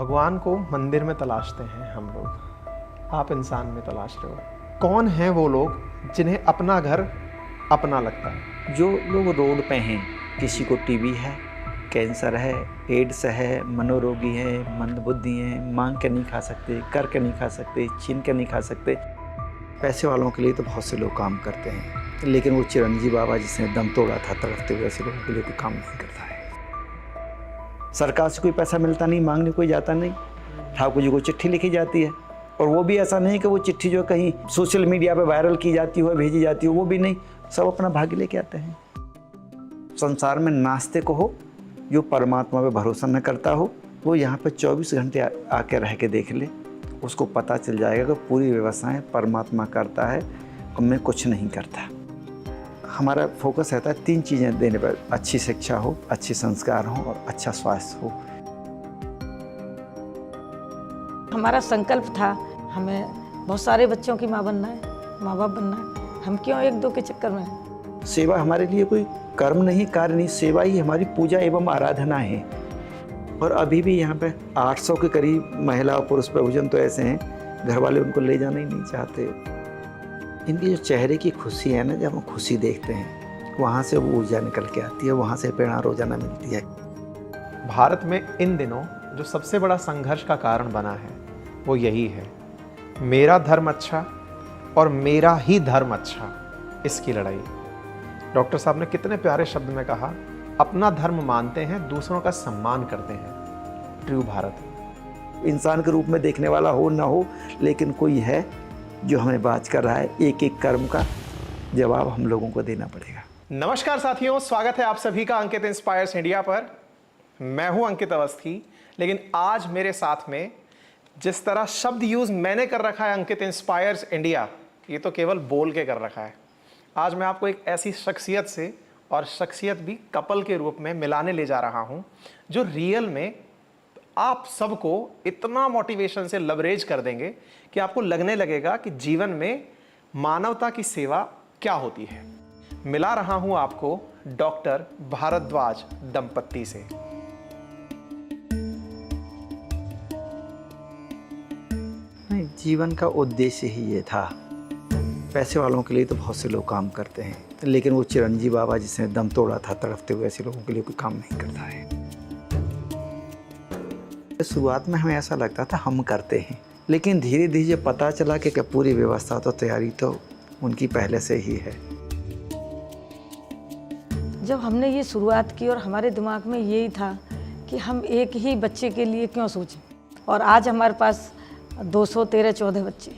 भगवान को मंदिर में तलाशते हैं हम लोग, आप इंसान में तलाश रहे हो। कौन हैं वो लोग जिन्हें अपना घर अपना लगता है? जो लोग रोड पे हैं, किसी को टीबी है, कैंसर है, एड्स है, मनोरोगी हैं, मंदबुद्धि हैं, मांग के नहीं खा सकते, कर के नहीं खा सकते, छीन के नहीं खा सकते। पैसे वालों के लिए तो बहुत से लोग काम करते हैं, लेकिन वो चिरंजी बाबा जिसने दम तोड़ा था तड़पते हुए, ऐसे लोगों के लिए कोई काम नहीं करता है। सरकार से कोई पैसा मिलता नहीं, मांगने कोई जाता नहीं। ठाकुर जी को चिट्ठी लिखी जाती है, और वो भी ऐसा नहीं कि वो चिट्ठी जो कहीं सोशल मीडिया पे वायरल की जाती हो, भेजी जाती हो, वो भी नहीं। सब अपना भाग्य लेके आते हैं। संसार में नास्तिक हो, जो परमात्मा पे भरोसा न करता हो, वो यहाँ पे 24 घंटे आके रह के देख ले, उसको पता चल जाएगा कि पूरी व्यवस्थाएं परमात्मा करता है और मैं कुछ नहीं करता। हमारा फोकस रहता है 3 चीज़ें देने पर: अच्छी शिक्षा हो, अच्छे संस्कार हो और अच्छा स्वास्थ्य हो। हमारा संकल्प था हमें बहुत सारे बच्चों की माँ बनना है, माँ बाप बनना है। हम क्यों 1-2 के चक्कर में? सेवा हमारे लिए कोई कर्म नहीं, कार्य नहीं, सेवा ही हमारी पूजा एवं आराधना है। और अभी भी यहाँ पे 800 के करीब महिला और पुरुष प्रयोजन तो ऐसे हैं, घर वाले उनको ले जाना ही नहीं चाहते। इनकी जो चेहरे की खुशी है ना, जब हम खुशी देखते हैं, वहाँ से वो ऊर्जा निकल के आती है, वहाँ से प्रेरणा रोजाना मिलती है। भारत में इन दिनों जो सबसे बड़ा संघर्ष का कारण बना है वो यही है, मेरा धर्म अच्छा और मेरा ही धर्म अच्छा, इसकी लड़ाई। डॉक्टर साहब ने कितने प्यारे शब्द में कहा, अपना धर्म मानते हैं, दूसरों का सम्मान करते हैं। ट्रू भारत। इंसान के रूप में देखने वाला हो ना हो, लेकिन कोई है जो हमें बात कर रहा है। एक एक कर्म का जवाब हम लोगों को देना पड़ेगा। नमस्कार साथियों, स्वागत है आप सभी का अंकित इंस्पायर्स इंडिया पर। मैं हूं अंकित अवस्थी, लेकिन आज मेरे साथ में जिस तरह शब्द यूज मैंने कर रखा है अंकित इंस्पायर्स इंडिया, ये तो केवल बोल के कर रखा है। आज मैं आपको एक ऐसी शख्सियत से, और शख्सियत भी कपल के रूप में, मिलाने ले जा रहा हूं जो रियल में आप सबको इतना मोटिवेशन से लवरेज कर देंगे कि आपको लगने लगेगा कि जीवन में मानवता की सेवा क्या होती है। मिला रहा हूं आपको डॉक्टर भारद्वाज दंपत्ति से। जीवन का उद्देश्य ही ये था। पैसे वालों के लिए तो बहुत से लोग काम करते हैं, लेकिन वो चिरंजी बाबा जिसने दम तोड़ा था तड़पते हुए, ऐसे लोगों के लिए कोई काम नहीं करता है। शुरुआत में हमें ऐसा लगता था हम करते हैं, लेकिन धीरे धीरे जब पता चला कि पूरी व्यवस्था तो तैयारी तो उनकी पहले से ही है। जब हमने ये शुरुआत की और हमारे दिमाग में यही था कि हम एक ही बच्चे के लिए क्यों सोचें, और आज हमारे पास 213-14 बच्चे।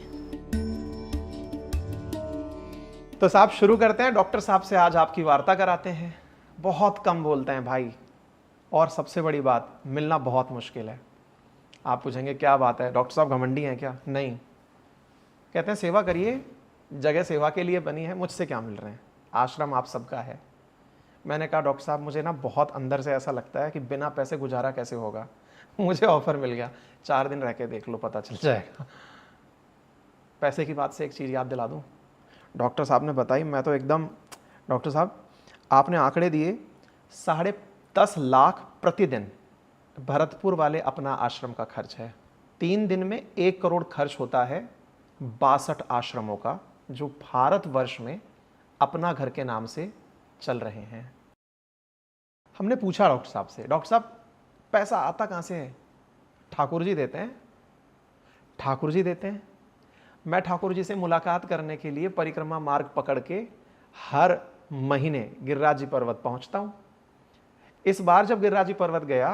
तो साहब शुरू करते हैं। डॉक्टर साहब से आज आपकी वार्ता कराते हैं। बहुत कम बोलते हैं भाई, और सबसे बड़ी बात, मिलना बहुत मुश्किल है। आप पूछेंगे क्या बात है, डॉक्टर साहब घमंडी हैं क्या? नहीं, कहते हैं सेवा करिए, जगह सेवा के लिए बनी है, मुझसे क्या मिल रहे हैं, आश्रम आप सबका है। मैंने कहा डॉक्टर साहब मुझे ना बहुत अंदर से ऐसा लगता है कि बिना पैसे गुजारा कैसे होगा। मुझे ऑफर मिल गया, 4 दिन रह के देख लो, पता चल जाएगा। पैसे की बात से एक चीज़ याद दिला दूँ, डॉक्टर साहब ने बताई, मैं तो एकदम, डॉक्टर साहब आपने आंकड़े दिए, 10.5 लाख प्रतिदिन भरतपुर वाले अपना आश्रम का खर्च है। 3 दिन में 1 करोड़ खर्च होता है 62 आश्रमों का, जो भारतवर्ष में अपना घर के नाम से चल रहे हैं। हमने पूछा डॉक्टर साहब से, डॉक्टर साहब पैसा आता कहाँ से है? ठाकुर जी देते हैं। ठाकुर जी देते हैं। मैं ठाकुर जी से मुलाकात करने के लिए परिक्रमा मार्ग पकड़ के हर महीने गिरिराज पर्वत पहुंचता हूं। इस बार जब गिरिराज पर्वत गया,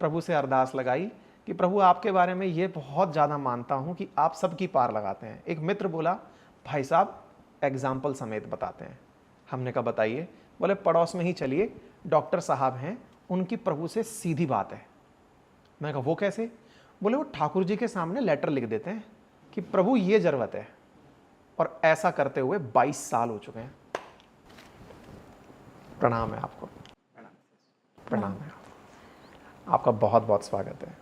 प्रभु से अरदास लगाई कि प्रभु आपके बारे में ये बहुत ज़्यादा मानता हूं कि आप सबकी पार लगाते हैं। एक मित्र बोला भाई साहब एग्जाम्पल समेत बताते हैं। हमने कहा बताइए। बोले पड़ोस में ही चलिए, डॉक्टर साहब हैं, उनकी प्रभु से सीधी बात है। मैं कहा वो कैसे? बोले वो ठाकुर जी के सामने लेटर लिख देते हैं कि प्रभु ये जरूरत है, और ऐसा करते हुए 22 साल हो चुके हैं। प्रणाम है आपको। प्रणाम है आपका, बहुत बहुत स्वागत है।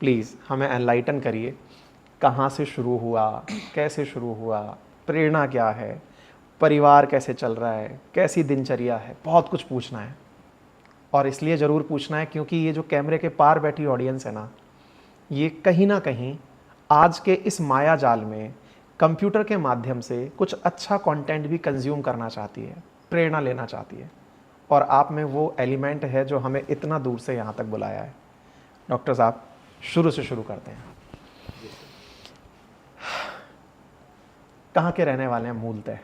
प्लीज़ हमें एनलाइटन करिए, कहाँ से शुरू हुआ, कैसे शुरू हुआ, प्रेरणा क्या है, परिवार कैसे चल रहा है, कैसी दिनचर्या है, बहुत कुछ पूछना है। और इसलिए ज़रूर पूछना है क्योंकि ये जो कैमरे के पार बैठी ऑडियंस है ना, ये कहीं ना कहीं आज के इस माया जाल में कंप्यूटर के माध्यम से कुछ अच्छा कंटेंट भी कंज्यूम करना चाहती है, प्रेरणा लेना चाहती है, और आप में वो एलिमेंट है जो हमें इतना दूर से यहाँ तक बुलाया है। डॉक्टर साहब, शुरू से शुरू करते हैं। कहाँ के रहने वाले हैं मूलतः?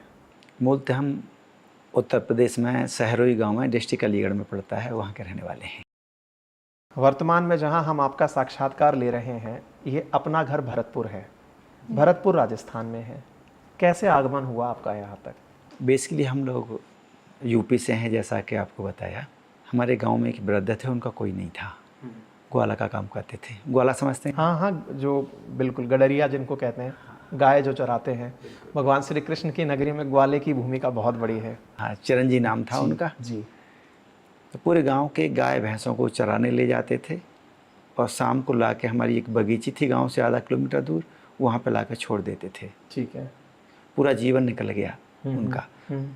मूलतः हम उत्तर प्रदेश में सहरोई गांव में, डिस्ट्रिक्ट अलीगढ़ में पड़ता है, वहाँ के रहने वाले हैं। वर्तमान में जहाँ हम आपका साक्षात्कार ले रहे हैं, ये अपना घर भरतपुर है, भरतपुर राजस्थान में है। कैसे आगमन हुआ आपका यहाँ तक? बेसिकली हम लोग यूपी से हैं, जैसा कि आपको बताया। हमारे गांव में एक वृद्ध थे, उनका कोई नहीं था, ग्वाला का काम करते थे। ग्वाला समझते हैं? हाँ हाँ, जो बिल्कुल गडरिया जिनको कहते हैं, गाय जो चराते हैं। भगवान श्री कृष्ण की नगरी में ग्वाले की भूमिका बहुत बड़ी है। हाँ, चिरंजी नाम था उनका जी। तो पूरे गांव के गाय भैंसों को चराने ले जाते थे और शाम को ला के, हमारी एक बगीची थी गांव से आधा किलोमीटर दूर, वहाँ पे ला के छोड़ देते थे। ठीक है। पूरा जीवन निकल गया उनका।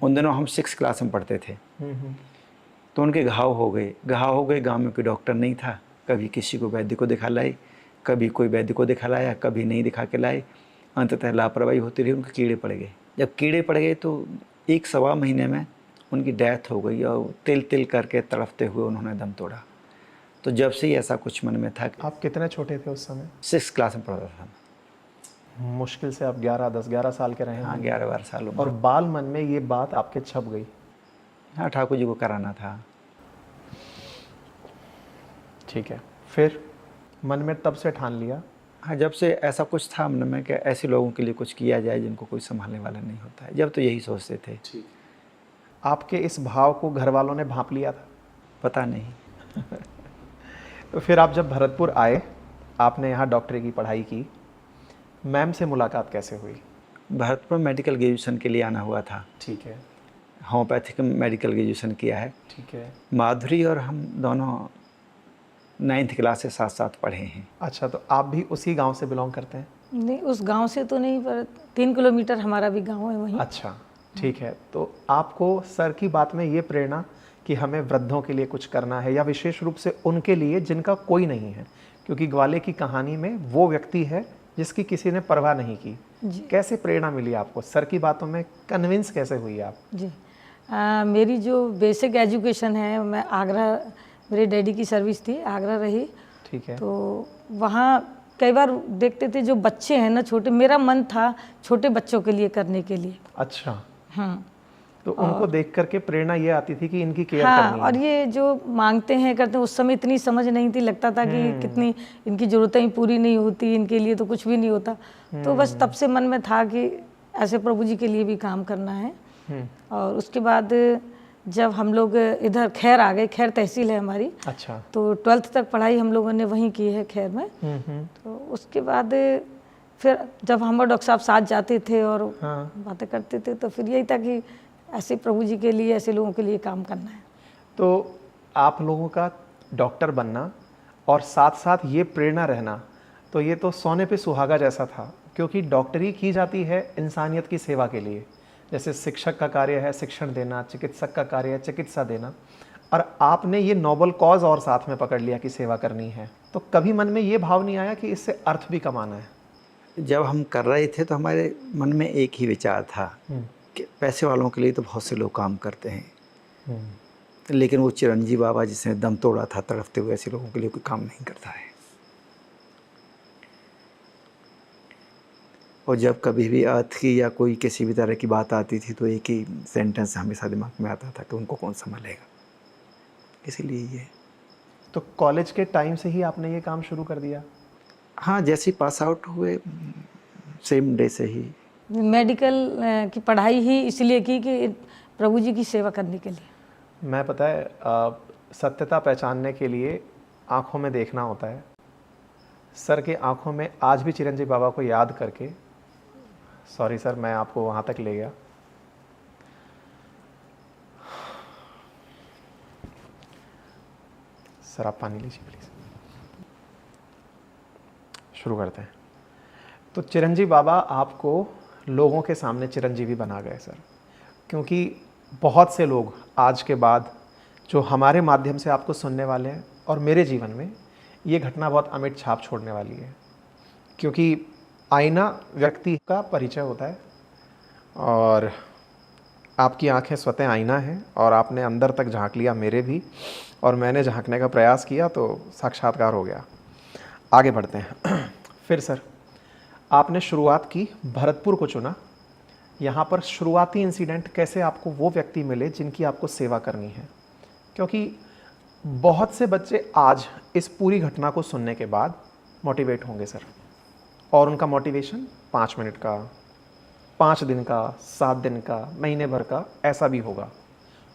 उन दिनों हम 6 क्लास में पढ़ते थे। तो उनके घाव हो गए। गाँव में कोई डॉक्टर नहीं था। कभी किसी को वैद्य को दिखा लाए, कभी कोई वैद्य को दिखा लाया, कभी नहीं दिखा के लाए। अंततः लापरवाही होती रही, उनके कीड़े पड़ गए। जब कीड़े पड़ गए तो 1-1.25 महीने में उनकी डेथ हो गई और तिल तिल करके तड़पते हुए उन्होंने दम तोड़ा। तो जब से ही ऐसा कुछ मन में था। आप कितने छोटे थे उस समय? 6 क्लास में पढ़ता था। मुश्किल से आप 10-11 साल के रहे। हाँ, 11-12 साल उम्र। और बाल मन में ये बात आपके छप गई? हाँ, ठाकुर जी को कराना था। ठीक है। फिर मन में तब से ठान लिया? हाँ, जब से ऐसा कुछ था मन में कि ऐसे लोगों के लिए कुछ किया जाए जिनको कोई संभालने वाला नहीं होता है। जब तो यही सोचते थे। ठीक। आपके इस भाव को घर वालों ने भांप लिया था? पता नहीं। तो फिर आप जब भरतपुर आए, आपने यहाँ डॉक्टरी की पढ़ाई की, मैम से मुलाकात कैसे हुई? भरतपुर मेडिकल ग्रेजुएशन के लिए आना हुआ था। ठीक है। होम्योपैथिक मेडिकल ग्रेजुएशन किया है। ठीक है। माधुरी और हम दोनों 9th क्लास से साथ साथ पढ़े हैं। अच्छा, तो आप भी उसी गांव से बिलोंग करते हैं? नहीं, उस गांव से तो नहीं, पर 3 किलोमीटर हमारा भी गांव है वहीं। अच्छा, ठीक है। तो आपको सर की बात में ये प्रेरणा कि हमें वृद्धों के लिए कुछ करना है, या विशेष रूप से उनके लिए जिनका कोई नहीं है, क्योंकि ग्वाले की कहानी में वो व्यक्ति है जिसकी किसी ने परवाह नहीं की, कैसे प्रेरणा मिली आपको? सर की बातों में कन्विंस कैसे हुई आप? जी, मेरी जो बेसिक एजुकेशन है, मैं आगरा, मेरे डैडी की सर्विस थी, आगरा रही। ठीक है। तो वहाँ कई बार देखते थे जो बच्चे हैं ना छोटे, मेरा मन था छोटे बच्चों के लिए करने के लिए। अच्छा। हाँ, तो उनको देख करके प्रेरणा ये आती थी कि इनकी केयर हाँ, करनी है। और ये जो मांगते हैं करते हैं, उस समय इतनी समझ नहीं थी, लगता था कि कितनी इनकी ज़रूरतें ही पूरी नहीं होती, इनके लिए तो कुछ भी नहीं होता। तो बस तब से मन में था कि ऐसे प्रभु जी के लिए भी काम करना है। और उसके बाद जब हम लोग इधर खैर आ गए, खैर तहसील है हमारी। अच्छा। तो 12th तक पढ़ाई हम लोगों ने वहीं की है खैर में। तो उसके बाद फिर जब हमारे डॉक्टर साहब साथ जाते थे और बातें करते थे, तो फिर यही था कि ऐसे प्रभु जी के लिए, ऐसे लोगों के लिए काम करना है। तो आप लोगों का डॉक्टर बनना और साथ साथ ये प्रेरणा रहना, तो ये तो सोने पे सुहागा जैसा था, क्योंकि डॉक्टरी की जाती है इंसानियत की सेवा के लिए। जैसे शिक्षक का कार्य है शिक्षण देना, चिकित्सक का कार्य है चिकित्सा देना, और आपने ये नोबल कॉज और साथ में पकड़ लिया कि सेवा करनी है। तो कभी मन में ये भाव नहीं आया कि इससे अर्थ भी कमाना है? जब हम कर रहे थे तो हमारे मन में एक ही विचार था कि पैसे वालों के लिए तो बहुत से लोग काम करते हैं, लेकिन वो चिरंजी बाबा जिसने दम तोड़ा था तड़पते हुए, ऐसे लोगों के लिए कोई काम नहीं करता है। और जब कभी भी अर्थ की या कोई किसी भी तरह की बात आती थी तो एक ही सेंटेंस हमेशा दिमाग में आता था कि उनको कौन संभालेगा, इसीलिए ये। तो कॉलेज के टाइम से ही आपने ये काम शुरू कर दिया? हाँ, जैसे ही पास आउट हुए सेम डे से ही। मेडिकल की पढ़ाई ही इसलिए की कि प्रभु जी की सेवा करने के लिए। मैं, पता है, सत्यता पहचानने के लिए आँखों में देखना होता है। सर के आँखों में आज भी चिरंजीवी बाबा को याद करके, सॉरी सर, मैं आपको वहाँ तक ले गया। सर आप पानी लीजिए प्लीज़। शुरू करते हैं। तो चिरंजीवी बाबा आपको लोगों के सामने चिरंजीवी बना गए सर, क्योंकि बहुत से लोग आज के बाद जो हमारे माध्यम से आपको सुनने वाले हैं और मेरे जीवन में ये घटना बहुत अमिट छाप छोड़ने वाली है, क्योंकि आईना व्यक्ति का परिचय होता है और आपकी आंखें स्वतः आईना हैं और आपने अंदर तक झांक लिया, मेरे भी, और मैंने झांकने का प्रयास किया तो साक्षात्कार हो गया। आगे बढ़ते हैं। फिर सर, आपने शुरुआत की, भरतपुर को चुना। यहाँ पर शुरुआती इंसिडेंट कैसे आपको वो व्यक्ति मिले जिनकी आपको सेवा करनी है? क्योंकि बहुत से बच्चे आज इस पूरी घटना को सुनने के बाद मोटिवेट होंगे सर, और उनका मोटिवेशन 5 मिनट का, 5 दिन का, 7 दिन का, महीने भर का ऐसा भी होगा।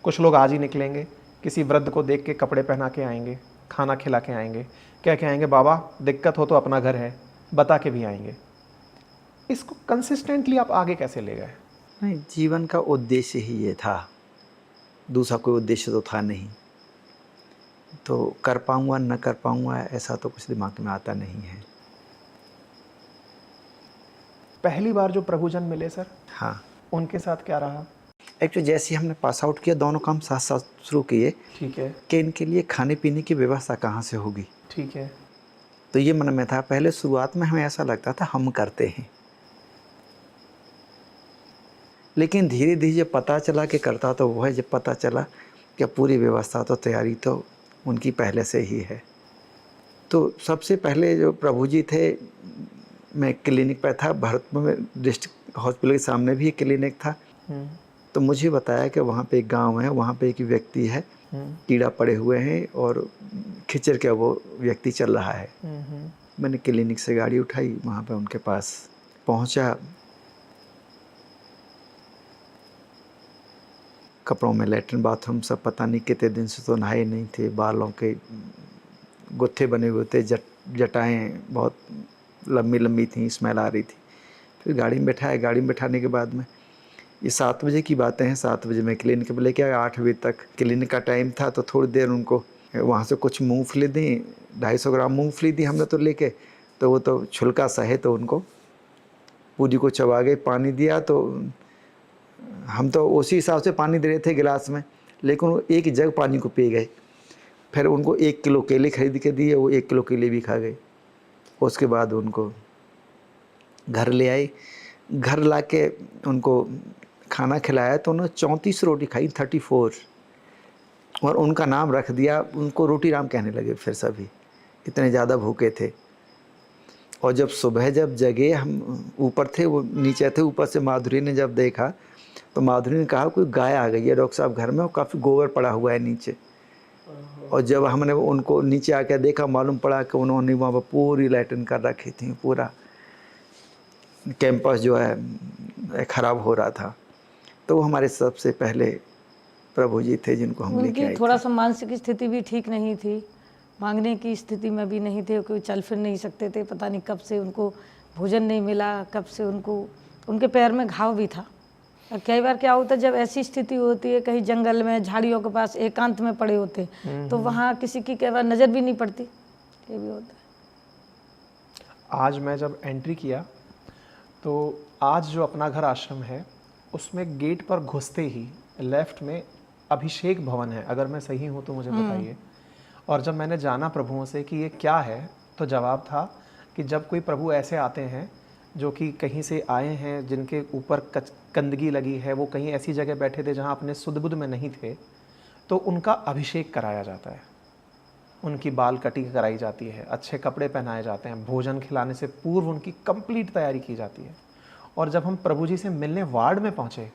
कुछ लोग आज ही निकलेंगे, किसी वृद्ध को देख के कपड़े पहना के आएंगे, खाना खिला के आएंगे, कह के आएंगे बाबा दिक्कत हो तो अपना घर है, बता के भी आएंगे। इसको कंसिस्टेंटली आप आगे कैसे ले गए? नहीं, जीवन का उद्देश्य ही ये था, दूसरा कोई उद्देश्य तो था नहीं। तो कर पाऊँगा न कर पाऊँगा ऐसा तो कुछ दिमाग में आता नहीं है। पहली बार जो प्रभुजन मिले सर, हाँ, उनके साथ क्या रहा? एक्चुअली जैसे ही हमने पास आउट किया, दोनों काम साथ साथ शुरू किए ठीक है, कि इनके लिए खाने पीने की व्यवस्था कहाँ से होगी। ठीक है। तो ये मन में था। पहले शुरुआत में हमें ऐसा लगता था हम करते हैं, लेकिन धीरे धीरे जब पता चला कि करता तो वो है, जब पता चला कि पूरी व्यवस्था तो तैयारी तो उनकी पहले से ही है। तो सबसे पहले जो प्रभु जी थे, मैं क्लिनिक पे था भरतपुर में, डिस्ट्रिक्ट हॉस्पिटल के सामने भी एक क्लिनिक था। तो मुझे बताया कि वहाँ पे एक गांव है, वहाँ पे एक व्यक्ति है, कीड़ा पड़े हुए हैं और खिचड़ के वो व्यक्ति चल रहा है। मैंने क्लिनिक से गाड़ी उठाई, वहाँ पे उनके पास पहुँचा। कपड़ों में लेटरिन बाथरूम सब, पता नहीं कितने दिन से तो नहाए नहीं थे, बालों के गुत्थे बने हुए थे, जटाएँ बहुत लंबी लंबी थी, स्मेल आ रही थी। फिर गाड़ी में बैठाया। गाड़ी में बैठाने के बाद में, ये 7 बजे की बातें हैं, 7 बजे मैं क्लिनिक पे लेके आया। 8 बजे तक क्लिनिक का टाइम था, तो थोड़ी देर उनको वहाँ से कुछ मूंगफली दी, 250 ग्राम मूंगफली दी हमने तो लेके। तो वो तो छिलका सा है, तो उनको पूरी को चबा गए। पानी दिया तो हम तो उसी हिसाब से पानी दे रहे थे गिलास में, लेकिन वो 1 जग पानी को पी गए। फिर उनको 1 किलो केले खरीद के दिए, वो 1 किलो केले भी खा गए। उसके बाद उनको घर ले आए। घर लाके उनको खाना खिलाया तो उन्होंने 34 रोटी खाई, 34, और उनका नाम रख दिया, उनको रोटी राम कहने लगे फिर सभी, इतने ज़्यादा भूखे थे। और जब सुबह जब जगे, हम ऊपर थे, वो नीचे थे। ऊपर से माधुरी ने जब देखा तो माधुरी ने कहा कोई गाय आ गई है डॉक्टर साहब घर में, और काफ़ी गोबर पड़ा हुआ है नीचे। और जब हमने उनको नीचे आकर देखा, मालूम पड़ा कि उन्होंने वहाँ पर पूरी लैट्रिन कर रखी थी, पूरा कैंपस जो है ख़राब हो रहा था। तो वो हमारे सबसे पहले प्रभु जी थे जिनको हम लेके आए उनकी थोड़ा सा मानसिक स्थिति भी ठीक नहीं थी, मांगने की स्थिति में भी नहीं थे, कोई चल फिर नहीं सकते थे। पता नहीं कब से उनको भोजन नहीं मिला, कब से उनको, उनके पैर में घाव भी था। और कई बार क्या होता है, जब ऐसी स्थिति होती है, कहीं जंगल में झाड़ियों के पास एकांत में पड़े होते, तो वहाँ किसी की कई बार नज़र भी नहीं पड़ती, ये भी होता है। आज मैं जब एंट्री किया तो आज जो अपना घर आश्रम है, उसमें गेट पर घुसते ही लेफ्ट में अभिषेक भवन है, अगर मैं सही हूँ तो मुझे बताइए। और जब मैंने जाना प्रभुओं से कि ये क्या है, तो जवाब था कि जब कोई प्रभु ऐसे आते हैं जो कि कहीं से आए हैं, जिनके ऊपर गंदगी लगी है, वो कहीं ऐसी जगह बैठे थे जहाँ अपने सुध बुध में नहीं थे, तो उनका अभिषेक कराया जाता है, उनकी बाल कटिंग कराई जाती है, अच्छे कपड़े पहनाए जाते हैं, भोजन खिलाने से पूर्व उनकी कंप्लीट तैयारी की जाती है। और जब हम प्रभु जी से मिलने वार्ड में पहुँचे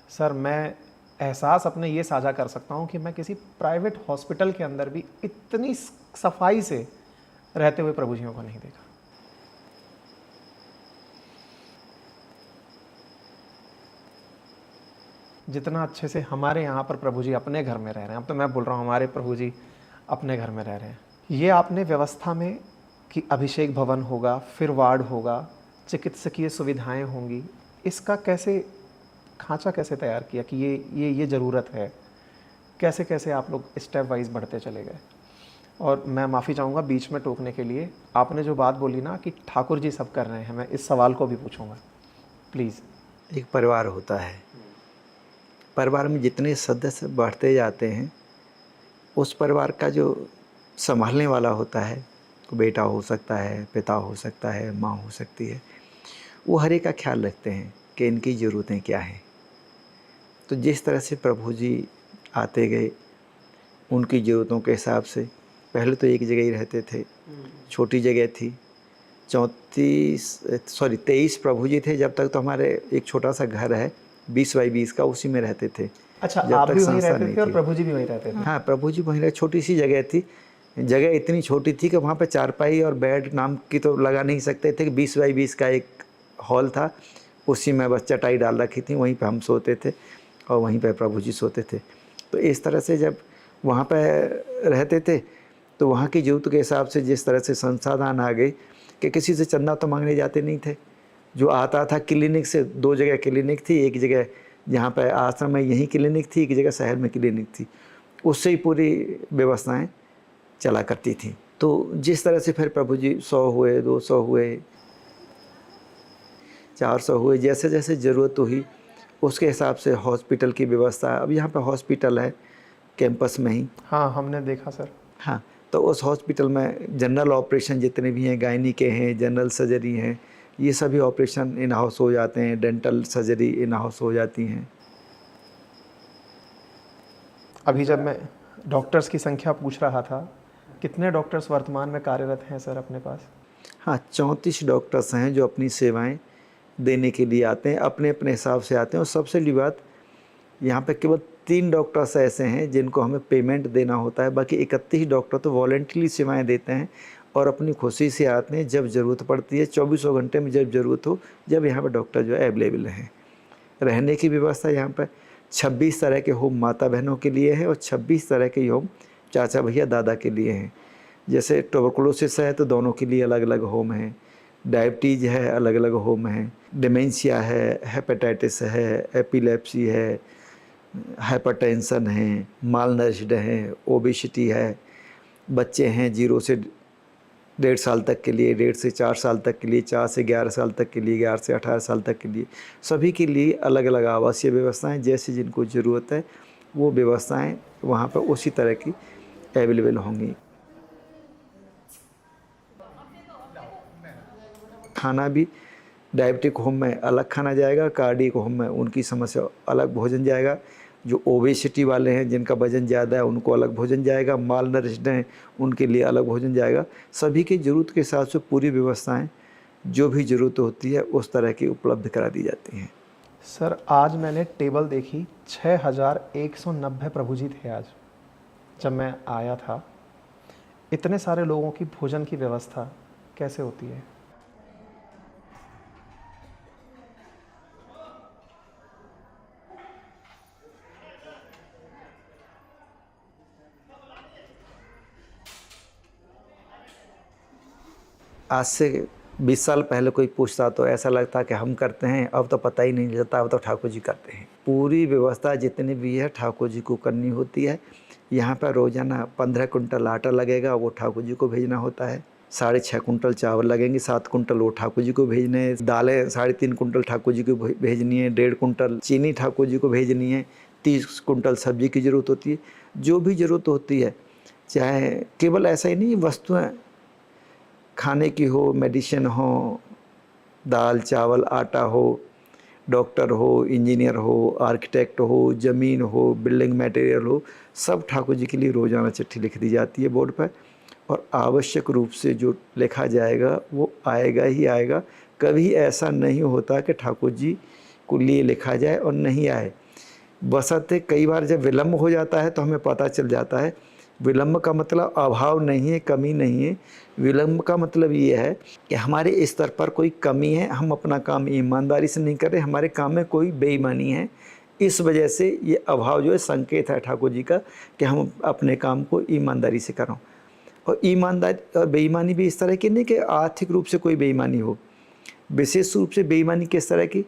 सर, मैं एहसास अपने ये साझा कर सकता हूँ कि मैं किसी प्राइवेट हॉस्पिटल के अंदर भी इतनी सफाई से रहते हुए प्रभु जियों को नहीं देखा। जितना अच्छे से हमारे यहाँ पर प्रभु जी अपने घर में रह रहे हैं, अब तो मैं बोल रहा हूँ हमारे प्रभु जी अपने घर में रह रहे हैं। ये आपने व्यवस्था में कि अभिषेक भवन होगा, फिर वार्ड होगा, चिकित्सकीय सुविधाएं होंगी, इसका कैसे खांचा कैसे तैयार किया कि ये ज़रूरत है? कैसे कैसे आप लोग स्टेप वाइज बढ़ते चले गए? और मैं माफ़ी चाहूँगा बीच में टोकने के लिए, आपने जो बात बोली ना कि ठाकुर जी सब कर रहे हैं, मैं इस सवाल को भी पूछूंगा प्लीज़। एक परिवार होता है, परिवार में जितने सदस्य बढ़ते जाते हैं, उस परिवार का जो संभालने वाला होता है, बेटा हो सकता है, पिता हो सकता है, माँ हो सकती है, वो हर एक का ख्याल रखते हैं कि इनकी ज़रूरतें क्या हैं। तो जिस तरह से प्रभु जी आते गए उनकी ज़रूरतों के हिसाब से, पहले तो एक जगह ही रहते थे, छोटी जगह थी, 23 प्रभु जी थे जब तक। तो हमारे एक छोटा सा घर है 20 बाई 20 का, उसी में रहते थे। अच्छा, जब आप तक भी वहीं संस्था रहते नहीं थे और थी। प्रभु जी भी वहीं रहते थे? हाँ, प्रभु जी वहीं, छोटी सी जगह थी। जगह इतनी छोटी थी कि वहाँ पे चारपाई और बेड नाम की तो लगा नहीं सकते थे। कि 20 बाई 20 का एक हॉल था, उसी में बस चटाई डाल रखी थी, वहीं पे हम सोते थे और वहीं पे प्रभु जी सोते थे। तो इस तरह से जब वहाँ पे रहते थे तो वहाँ की ज़रूरत के हिसाब से जिस तरह से संसाधन आ गए कि किसी से चंदा तो मांगने जाते नहीं थे। जो आता था क्लिनिक से, 2 जगह क्लिनिक थी, एक जगह जहाँ पर आश्रम में यहीं क्लिनिक थी, एक जगह शहर में क्लिनिक थी, उससे ही पूरी व्यवस्थाएं चला करती थी। तो जिस तरह से फिर प्रभु जी 100 हुए, 200 हुए, 400 हुए, जैसे जैसे ज़रूरत हुई उसके हिसाब से हॉस्पिटल की व्यवस्था। अब यहाँ पे हॉस्पिटल है कैंपस में ही। हाँ, हमने देखा सर। हाँ, तो उस हॉस्पिटल में जनरल ऑपरेशन जितने भी हैं, गायनी के हैं, जनरल सर्जरी हैं, ये सभी ऑपरेशन इन हाउस हो जाते हैं, डेंटल सर्जरी इन हाउस हो जाती हैं। अभी जब मैं डॉक्टर्स की संख्या पूछ रहा था, कितने डॉक्टर्स वर्तमान में कार्यरत हैं सर अपने पास? हाँ, 34 डॉक्टर्स हैं जो अपनी सेवाएं देने के लिए आते हैं, अपने अपने हिसाब से आते हैं। और सबसे बड़ी बात, यहाँ पे केवल 3 डॉक्टर्स ऐसे हैं जिनको हमें पेमेंट देना होता है। बाकी 31 डॉक्टर तो वॉलंटरी सेवाएं देते हैं और अपनी खुशी से आते हैं जब ज़रूरत पड़ती है। 24 घंटे में जब ज़रूरत हो, जब यहाँ पर डॉक्टर जो है अवेलेबल हैं। रहने की व्यवस्था यहाँ पर 26 तरह के होम माता बहनों के लिए है और 26 तरह के होम चाचा भैया दादा के लिए हैं। जैसे ट्यूबरकुलोसिस है तो दोनों के लिए अलग अलग होम हैं, डायबिटीज़ है अलग अलग होम है, डिमेंशिया है, हेपेटाइटिस है, एपिलेप्सी है, हाइपरटेंशन है, मालनरिश्ड है, ओबेसिटी है, बच्चे हैं 0 से 1.5 साल तक के लिए, 1.5 से 4 साल तक के लिए, 4 से 11 साल तक के लिए, 11 से 18 साल तक के लिए, सभी के लिए अलग अलग आवासीय व्यवस्थाएं, जैसे जिनको ज़रूरत है वो व्यवस्थाएं वहाँ पर उसी तरह की अवेलेबल होंगी। खाना भी डायबिटिक होम में अलग खाना जाएगा, कार्डियक होम में उनकी समस्या अलग भोजन जाएगा, जो ओबेसिटी वाले हैं जिनका वजन ज़्यादा है उनको अलग भोजन जाएगा, माल नरिश्ड हैं उनके लिए अलग भोजन जाएगा। सभी की ज़रूरत के हिसाब से पूरी व्यवस्थाएं जो भी ज़रूरत होती है उस तरह की उपलब्ध करा दी जाती हैं। सर, आज मैंने टेबल देखी, 6190 प्रभु जी थे आज जब मैं आया था। इतने सारे लोगों की भोजन की व्यवस्था कैसे होती है? आज से 20 साल पहले कोई पूछता तो ऐसा लगता कि हम करते हैं, अब तो पता ही नहीं चलता, अब तो ठाकुर जी करते हैं। पूरी व्यवस्था जितनी भी है ठाकुर जी को करनी होती है। यहाँ पर रोज़ाना 15 कुंटल आटा लगेगा, वो ठाकुर जी को भेजना होता है। 6.5 कुंटल चावल लगेंगे, 7 कुंटल वो ठाकुर जी को भेजने हैं। दालें 3.5 कुंटल ठाकुर जी को भेजनी है, 1.5 कुंटल चीनी ठाकुर जी को भेजनी है, 30 कुंटल सब्जी की ज़रूरत होती है। जो भी ज़रूरत होती है, चाहे केवल ऐसा ही नहीं, वस्तुएँ खाने की हो, मेडिसिन हो, दाल चावल आटा हो, डॉक्टर हो, इंजीनियर हो, आर्किटेक्ट हो, ज़मीन हो, बिल्डिंग मटेरियल हो, सब ठाकुर जी के लिए रोज़ाना चिट्ठी लिख दी जाती है बोर्ड पर। और आवश्यक रूप से जो लिखा जाएगा वो आएगा ही आएगा। कभी ऐसा नहीं होता कि ठाकुर जी को लिए लिखा जाए और नहीं आए। बशर्ते कई बार जब विलम्ब हो जाता है तो हमें पता चल जाता है। विलम्ब का मतलब अभाव नहीं है, कमी नहीं है। विलम्ब का मतलब ये है कि हमारे स्तर पर कोई कमी है, हम अपना काम ईमानदारी से नहीं कर रहे, हमारे काम में कोई बेईमानी है। इस वजह से ये अभाव जो है संकेत है ठाकुर जी का कि हम अपने काम को ईमानदारी से करें। और ईमानदारी और बेईमानी भी इस तरह की नहीं कि आर्थिक रूप से कोई बेईमानी हो। विशेष रूप से बेईमानी किस तरह की?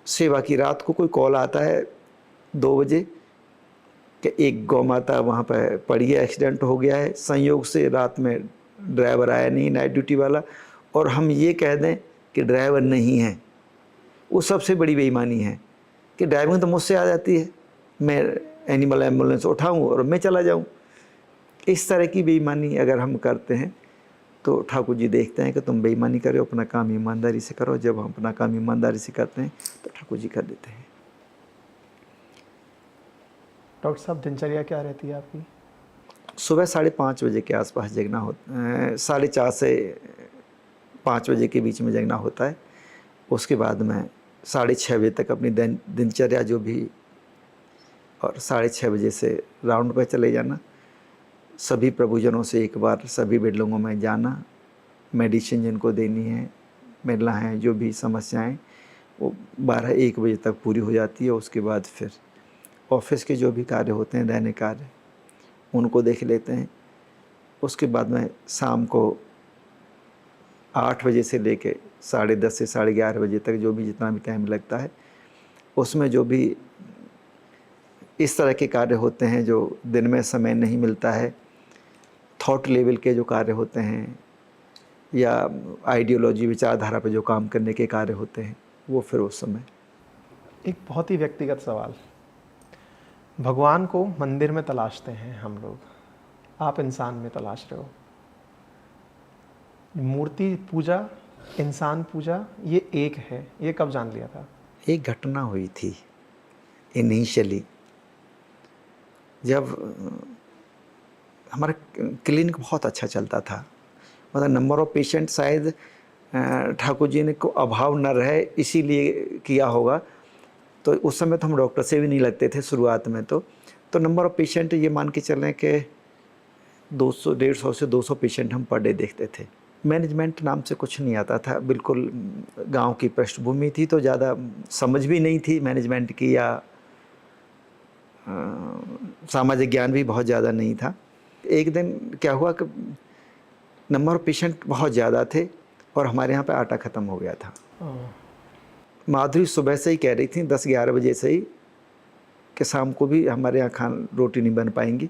सेवा की। रात को कोई कॉल आता है 2 बजे कि एक गौ माता वहाँ पर पड़ी है, एक्सीडेंट हो गया है, संयोग से रात में ड्राइवर आया नहीं, नाइट ड्यूटी वाला, और हम ये कह दें कि ड्राइवर नहीं है। वो सबसे बड़ी बेईमानी है कि ड्राइविंग तो मुझसे आ जाती है, मैं एनिमल एम्बुलेंस उठाऊं और मैं चला जाऊं। इस तरह की बेईमानी अगर हम करते हैं तो ठाकुर जी देखते हैं कि तुम बेईमानी करो, अपना काम ईमानदारी से करो। जब हम अपना काम ईमानदारी से करते हैं तो ठाकुर जी कर देते हैं। डॉक्टर साहब दिनचर्या क्या रहती है आपकी? सुबह 5:30 बजे के आसपास जगना होता, 4:30 से 5 बजे के बीच में जगना होता है। उसके बाद मैं 6:30 बजे तक अपनी दिनचर्या जो भी, और 6:30 बजे से राउंड पर चले जाना, सभी प्रभुजनों से एक बार सभी बिल्डिंगों में जाना, मेडिसिन जिनको देनी है, मिलना है, जो भी समस्याएं वो 12-1 बजे तक पूरी हो जाती है। उसके बाद फिर ऑफिस के जो भी कार्य होते हैं, दैनिक कार्य, उनको देख लेते हैं। उसके बाद में शाम को 8 बजे से लेके 10:30 से 11:30 बजे तक जो भी जितना भी टाइम लगता है, उसमें जो भी इस तरह के कार्य होते हैं जो दिन में समय नहीं मिलता है, थॉट लेवल के जो कार्य होते हैं या आइडियोलॉजी विचारधारा पे जो काम करने के कार्य होते हैं, वो फिर उस समय। एक बहुत ही व्यक्तिगत सवाल, भगवान को मंदिर में तलाशते हैं हम लोग, आप इंसान में तलाश रहे हो। मूर्ति पूजा, इंसान पूजा, ये एक है, ये कब जान लिया था? एक घटना हुई थी इनिशियली, जब हमारा क्लिनिक बहुत अच्छा चलता था, मतलब नंबर ऑफ पेशेंट शायद ठाकुर जी ने को अभाव न रहे इसीलिए किया होगा। तो उस समय तो हम डॉक्टर से भी नहीं लगते थे शुरुआत में। तो नंबर ऑफ पेशेंट ये मान के चलें कि 150 से 200 पेशेंट हम पर डे देखते थे। मैनेजमेंट नाम से कुछ नहीं आता था, बिल्कुल गांव की पृष्ठभूमि थी, तो ज़्यादा समझ भी नहीं थी मैनेजमेंट की, या सामाजिक ज्ञान भी बहुत ज़्यादा नहीं था। एक दिन क्या हुआ कि नंबर ऑफ पेशेंट बहुत ज़्यादा थे और हमारे यहाँ पे आटा ख़त्म हो गया था। माधुरी सुबह से ही कह रही थी 10-11 बजे से ही कि शाम को भी हमारे यहाँ रोटी नहीं बन पाएंगी,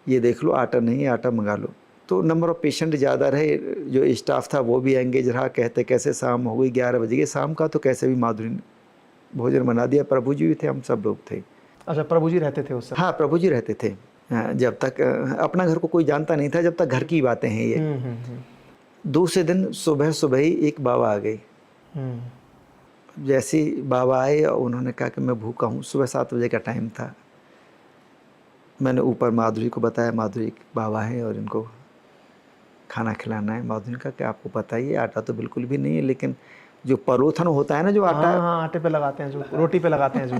ये देख लो आटा नहीं है, आटा मंगा लो। तो नंबर ऑफ पेशेंट ज़्यादा रहे, जो स्टाफ था वो भी एंगेज रहा। कहते कैसे शाम हो गई 11 बजे के, शाम का तो कैसे भी माधुरी ने भोजन बना दिया। प्रभु जी भी थे, हम सब लोग थे। अच्छा, प्रभु जी रहते थे उस समय? हाँ, प्रभु जी रहते थे। जब तक अपना घर को कोई जानता नहीं था, जब तक घर की बातें हैं ये। दूसरे दिन सुबह सुबह ही एक बाबा आ गए। जैसे ही बाबा आए उन्होंने कहा कि मैं भूखा हूँ। सुबह 7 बजे का टाइम था। मैंने ऊपर माधुरी को बताया, माधुरी बाबा है और इनको खाना खिलाना है। माधुरी ने कहा कि आपको पता ही है आटा तो बिल्कुल भी नहीं है, लेकिन जो परोथन होता है ना, जो आटा, हाँ, आटे पे लगाते हैं, जो रोटी पे लगाते हैं, जो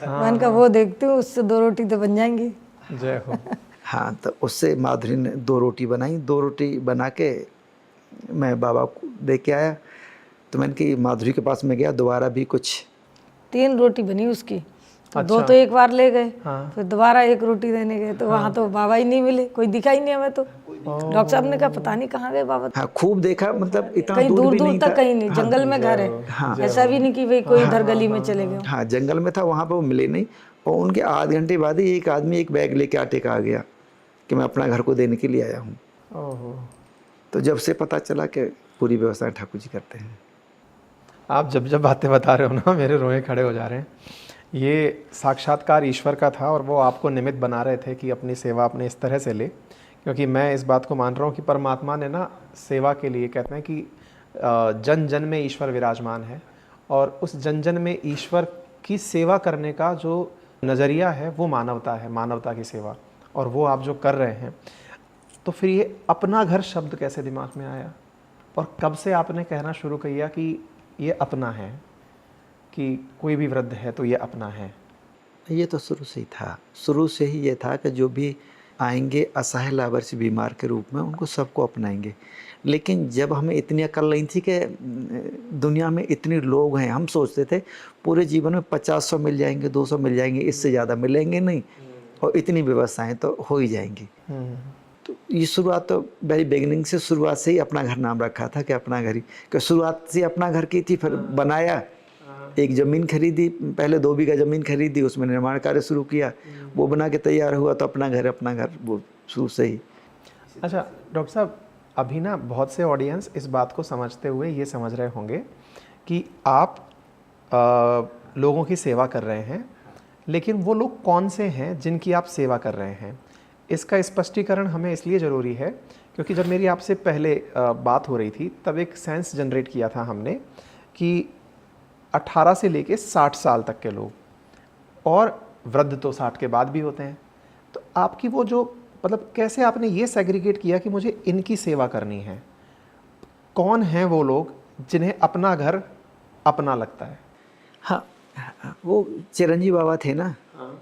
मैंने कहा वो देखते हो, उससे 2 रोटी तो बन जाएंगी। जय हो। हाँ, तो उससे माधुरी ने 2 रोटी बनाई। 2 रोटी बना के मैं बाबा को दे के आया। तो मैंने कि माधुरी के पास में गया, दोबारा भी कुछ 3 रोटी बनी उसकी, तो अच्छा। 2 तो एक बार ले गए। हाँ। फिर दोबारा 1 रोटी देने गए तो वहाँ तो बाबा ही नहीं मिले, कोई दिखा ही नहीं हमें। तो डॉक्टर साहब ने कहा पता नहीं कहाँ गए बाबा। हाँ, खूब देखा, मतलब इतना कहीं दूर भी दूर नहीं तक था। कहीं नहीं, जंगल में घर है, ऐसा भी नहीं कि भाई कोई इधर गली में चले गए। हाँ, जंगल में था, वहाँ पे वो मिले नहीं। और उनके आधे घंटे बाद ही एक आदमी एक बैग लेके आटे का आ गया कि मैं अपना घर को देने के लिए आया हूँ। ओहो। तो जब से पता चला कि पूरी व्यवस्था ठाकुर जी करते हैं। आप जब बातें बता रहे हो ना, मेरे रोए खड़े हो जा रहे हैं। ये साक्षात्कार ईश्वर का था और वो आपको निमित्त बना रहे थे कि अपनी सेवा अपने इस तरह से ले। क्योंकि मैं इस बात को मान रहा हूँ कि परमात्मा ने ना सेवा के लिए, कहते हैं कि जन जन में ईश्वर विराजमान है, और उस जन जन में ईश्वर की सेवा करने का जो नज़रिया है वो मानवता है, मानवता की सेवा, और वो आप जो कर रहे हैं। तो फिर ये अपना घर शब्द कैसे दिमाग में आया, और कब से आपने कहना शुरू किया कि ये अपना है, कि कोई भी वृद्ध है तो ये अपना है? ये तो शुरू से ही था। शुरू से ही ये था कि जो भी आएंगे असहाय लावारिस बीमार के रूप में, उनको सबको अपनाएंगे। लेकिन जब हमें इतनी अकल नहीं थी कि दुनिया में इतने लोग हैं, हम सोचते थे पूरे जीवन में 50-100 मिल जाएंगे, 200 मिल जाएंगे, इससे ज़्यादा मिलेंगे नहीं, और इतनी व्यवस्थाएं तो हो ही जाएंगी। तो ये शुरुआत तो वेरी बिगिनिंग से, शुरुआत से ही अपना घर नाम रखा था कि अपना घर ही, कि शुरुआत से अपना घर की थी। फिर बनाया, एक ज़मीन खरीदी, पहले 2 बीघा ज़मीन खरीदी, उसमें निर्माण कार्य शुरू किया, वो बना के तैयार हुआ तो अपना घर वो शुरू से ही। अच्छा डॉक्टर साहब, अभी ना बहुत से ऑडियंस इस बात को समझते हुए ये समझ रहे होंगे कि आप लोगों की सेवा कर रहे हैं, लेकिन वो लोग कौन से हैं जिनकी आप सेवा कर रहे हैं? इसका स्पष्टीकरण हमें इसलिए ज़रूरी है क्योंकि जब मेरी आपसे पहले बात हो रही थी तब एक सेंस जनरेट किया था हमने कि 18 से लेके 60 साल तक के लोग और वृद्ध तो 60 के बाद भी होते हैं। तो आपकी वो जो मतलब कैसे आपने ये सेग्रीगेट किया कि मुझे इनकी सेवा करनी है? कौन हैं वो लोग जिन्हें अपना घर अपना लगता है? हाँ, वो चिरंजीवी बाबा थे ना,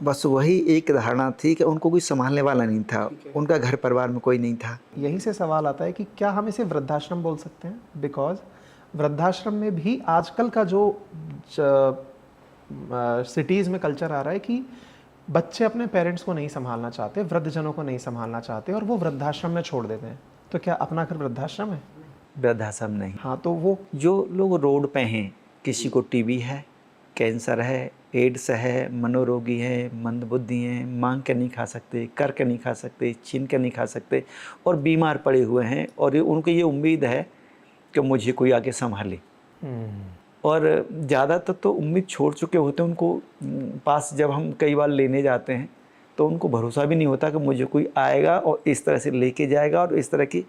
बस वही एक धारणा थी कि उनको कोई संभालने वाला नहीं था, उनका घर परिवार में कोई नहीं था। यहीं से सवाल आता है कि क्या हम इसे वृद्धाश्रम बोल सकते हैं? बिकॉज वृद्धाश्रम में भी आजकल का जो सिटीज़ में कल्चर आ रहा है कि बच्चे अपने पेरेंट्स को नहीं संभालना चाहते, वृद्धजनों को नहीं संभालना चाहते और वो वृद्धाश्रम में छोड़ देते हैं। तो क्या अपना घर वृद्धाश्रम है? वृद्धाश्रम नहीं। हाँ, तो वो जो लोग रोड पे हैं, किसी को टीबी है, कैंसर है, एड्स है, मनोरोगी हैं, मंदबुद्धि हैं, मांग के नहीं खा सकते, कर के नहीं खा सकते, छीन के नहीं खा सकते और बीमार पड़े हुए हैं और उनको ये उम्मीद है कि मुझे कोई आके संभाले। और ज़्यादातर तो उम्मीद छोड़ चुके होते हैं। उनको पास जब हम कई बार लेने जाते हैं तो उनको भरोसा भी नहीं होता कि मुझे कोई आएगा और इस तरह से लेके जाएगा और इस तरह की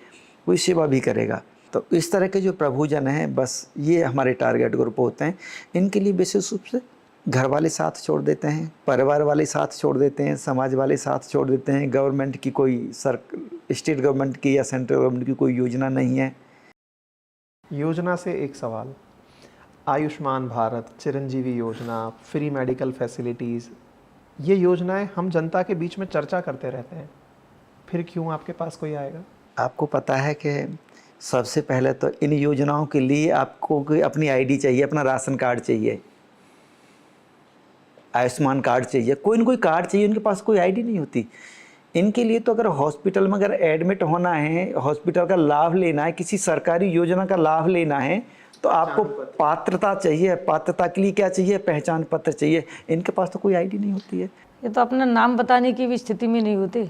कोई सेवा भी करेगा। तो इस तरह के जो प्रभुजन हैं, बस ये हमारे टारगेट ग्रुप होते हैं। इनके लिए विशेष रूप से घर वाले साथ छोड़ देते हैं, परिवार वाले साथ छोड़ देते हैं, समाज वाले साथ छोड़ देते हैं। गवर्नमेंट की कोई स्टेट गवर्नमेंट की या सेंट्रल गवर्नमेंट की कोई योजना नहीं है। योजना से एक सवाल, आयुष्मान भारत, चिरंजीवी योजना, फ्री मेडिकल फैसिलिटीज़, ये योजनाएं हम जनता के बीच में चर्चा करते रहते हैं, फिर क्यों आपके पास कोई आएगा? आपको पता है कि सबसे पहले तो इन योजनाओं के लिए आपको कोई अपनी आईडी चाहिए, अपना राशन कार्ड चाहिए, आयुष्मान कार्ड चाहिए, कोई न कोई कार्ड चाहिए। उनके पास कोई आईडी नहीं होती। इनके लिए तो अगर हॉस्पिटल में अगर एडमिट होना है, हॉस्पिटल का लाभ लेना है, किसी सरकारी योजना का लाभ लेना है, तो आपको पात्रता चाहिए। पात्रता के लिए क्या चाहिए? पहचान पत्र चाहिए। इनके पास तो कोई आईडी नहीं होती है। ये तो अपना नाम बताने की भी स्थिति में नहीं होते।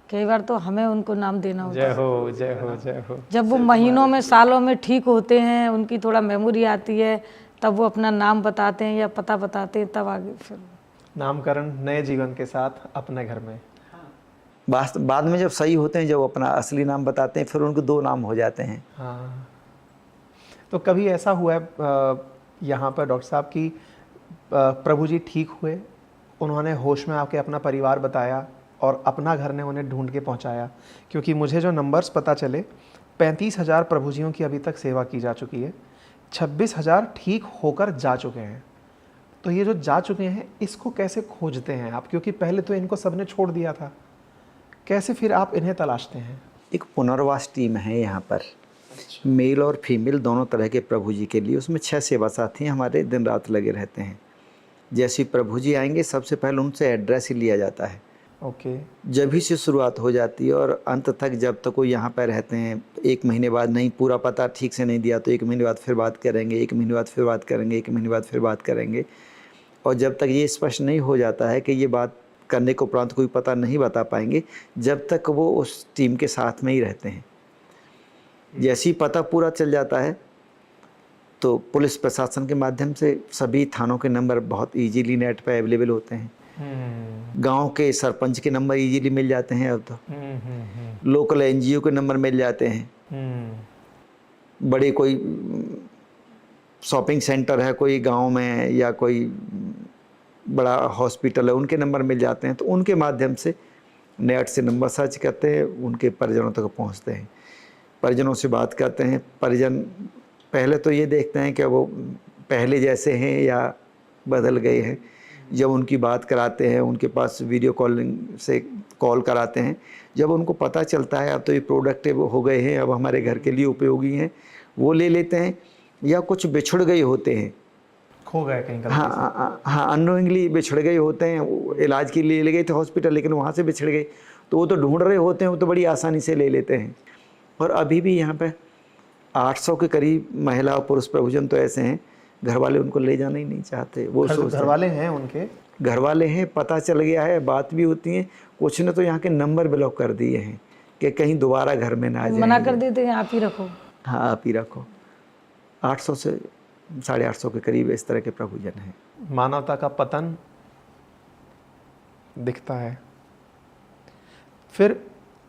कई बार तो हमें उनको नाम देना होता है। जय हो, जय हो, जय हो। जब वो महीनों में, सालों में ठीक होते हैं, उनकी थोड़ा मेमोरी आती है, तब वो अपना नाम बताते हैं या पता बताते हैं, तब आगे फिर नामकरण नए जीवन के साथ अपने घर में। बाद में जब सही होते हैं, जब अपना असली नाम बताते हैं, फिर उनको 2 नाम हो जाते हैं। हाँ, तो कभी ऐसा हुआ है यहाँ पर डॉक्टर साहब की प्रभु जी ठीक हुए, उन्होंने होश में आके अपना परिवार बताया और अपना घर ने उन्हें ढूंढ के पहुँचाया? क्योंकि मुझे जो नंबर्स पता चले, 35,000 प्रभुजियों की अभी तक सेवा की जा चुकी है, 26,000 ठीक होकर जा चुके हैं। तो ये जो जा चुके हैं, इसको कैसे खोजते हैं आप? क्योंकि पहले तो इनको सबने छोड़ दिया था, कैसे फिर आप इन्हें तलाशते हैं? एक पुनर्वास टीम है यहाँ पर, मेल और फीमेल दोनों तरह के प्रभु जी के लिए। उसमें 6 सेवा साथी हमारे दिन रात लगे रहते हैं। जैसे प्रभु जी आएंगे, सबसे पहले उनसे एड्रेस ही लिया जाता है। ओके। जब ही से शुरुआत हो जाती है और अंत तक जब तक वो यहाँ पर रहते हैं। 1 महीने बाद नहीं पूरा पता ठीक से नहीं दिया तो 1 महीने बाद फिर बात करेंगे, 1 महीने बाद फिर बात करेंगे, 1 महीने बाद फिर बात करेंगे। और जब तक ये स्पष्ट नहीं हो जाता है कि ये बात करने के उपरांत कोई पता नहीं बता पाएंगे, जब तक वो उस टीम के साथ में ही रहते हैं। जैसे ही पता पूरा चल जाता है तो पुलिस प्रशासन के माध्यम से सभी थानों के नंबर बहुत इजीली नेट पर अवेलेबल होते हैं। गांव के सरपंच के नंबर इजीली मिल जाते हैं अब तो। लोकल एनजीओ के नंबर मिल जाते हैं। बड़े कोई शॉपिंग सेंटर है कोई गांव में या कोई बड़ा हॉस्पिटल है, उनके नंबर मिल जाते हैं। तो उनके माध्यम से नेट से नंबर सर्च करते हैं, उनके परिजनों तक पहुंचते हैं, परिजनों से बात करते हैं। परिजन पहले तो ये देखते हैं कि वो पहले जैसे हैं या बदल गए हैं। जब उनकी बात कराते हैं, उनके पास वीडियो कॉलिंग से कॉल कराते हैं, जब उनको पता चलता है अब तो ये प्रोडक्टिव हो गए हैं, अब हमारे घर के लिए उपयोगी हैं, वो ले लेते हैं। या कुछ बिछड़ गए होते हैं, खो गए कहीं गलती से। हाँ अननोइंगली बिछड़ गए होते हैं। वो इलाज के लिए ले गए थे हॉस्पिटल, लेकिन वहाँ से बिछड़ गए, तो वो तो ढूंढ रहे होते हैं, वो तो बड़ी आसानी से ले लेते हैं। और अभी भी यहाँ पे 800 के करीब महिला और पुरुष प्रभुजन तो ऐसे हैं, घर वाले उनको ले जाना ही नहीं चाहते। वो घर वाले हैं उनके, घर वाले हैं, पता चल गया है, बात भी होती है। कुछ ने तो यहाँ के नंबर ब्लॉक कर दिए हैं कि कहीं दोबारा घर में ना आ जाए, मना कर देते हैं, आप ही रखो। हाँ आप ही रखो। 800 से 850 के करीब इस तरह के प्रभुजन हैं। मानवता का पतन दिखता है। फिर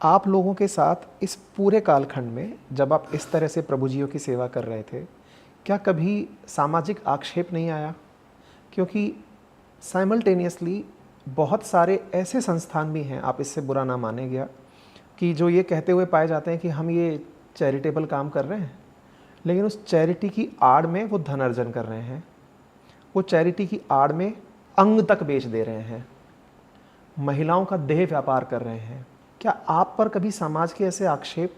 आप लोगों के साथ इस पूरे कालखंड में जब आप इस तरह से प्रभु जियों की सेवा कर रहे थे, क्या कभी सामाजिक आक्षेप नहीं आया? क्योंकि साइमल्टेनियसली बहुत सारे ऐसे संस्थान भी हैं, आप इससे बुरा ना मानेगा, कि जो ये कहते हुए पाए जाते हैं कि हम ये चैरिटेबल काम कर रहे हैं, लेकिन उस चैरिटी की आड़ में वो धन अर्जन कर रहे हैं, वो चैरिटी की आड़ में अंग तक बेच दे रहे हैं, महिलाओं का देह व्यापार कर रहे हैं। क्या आप पर कभी समाज के ऐसे आक्षेप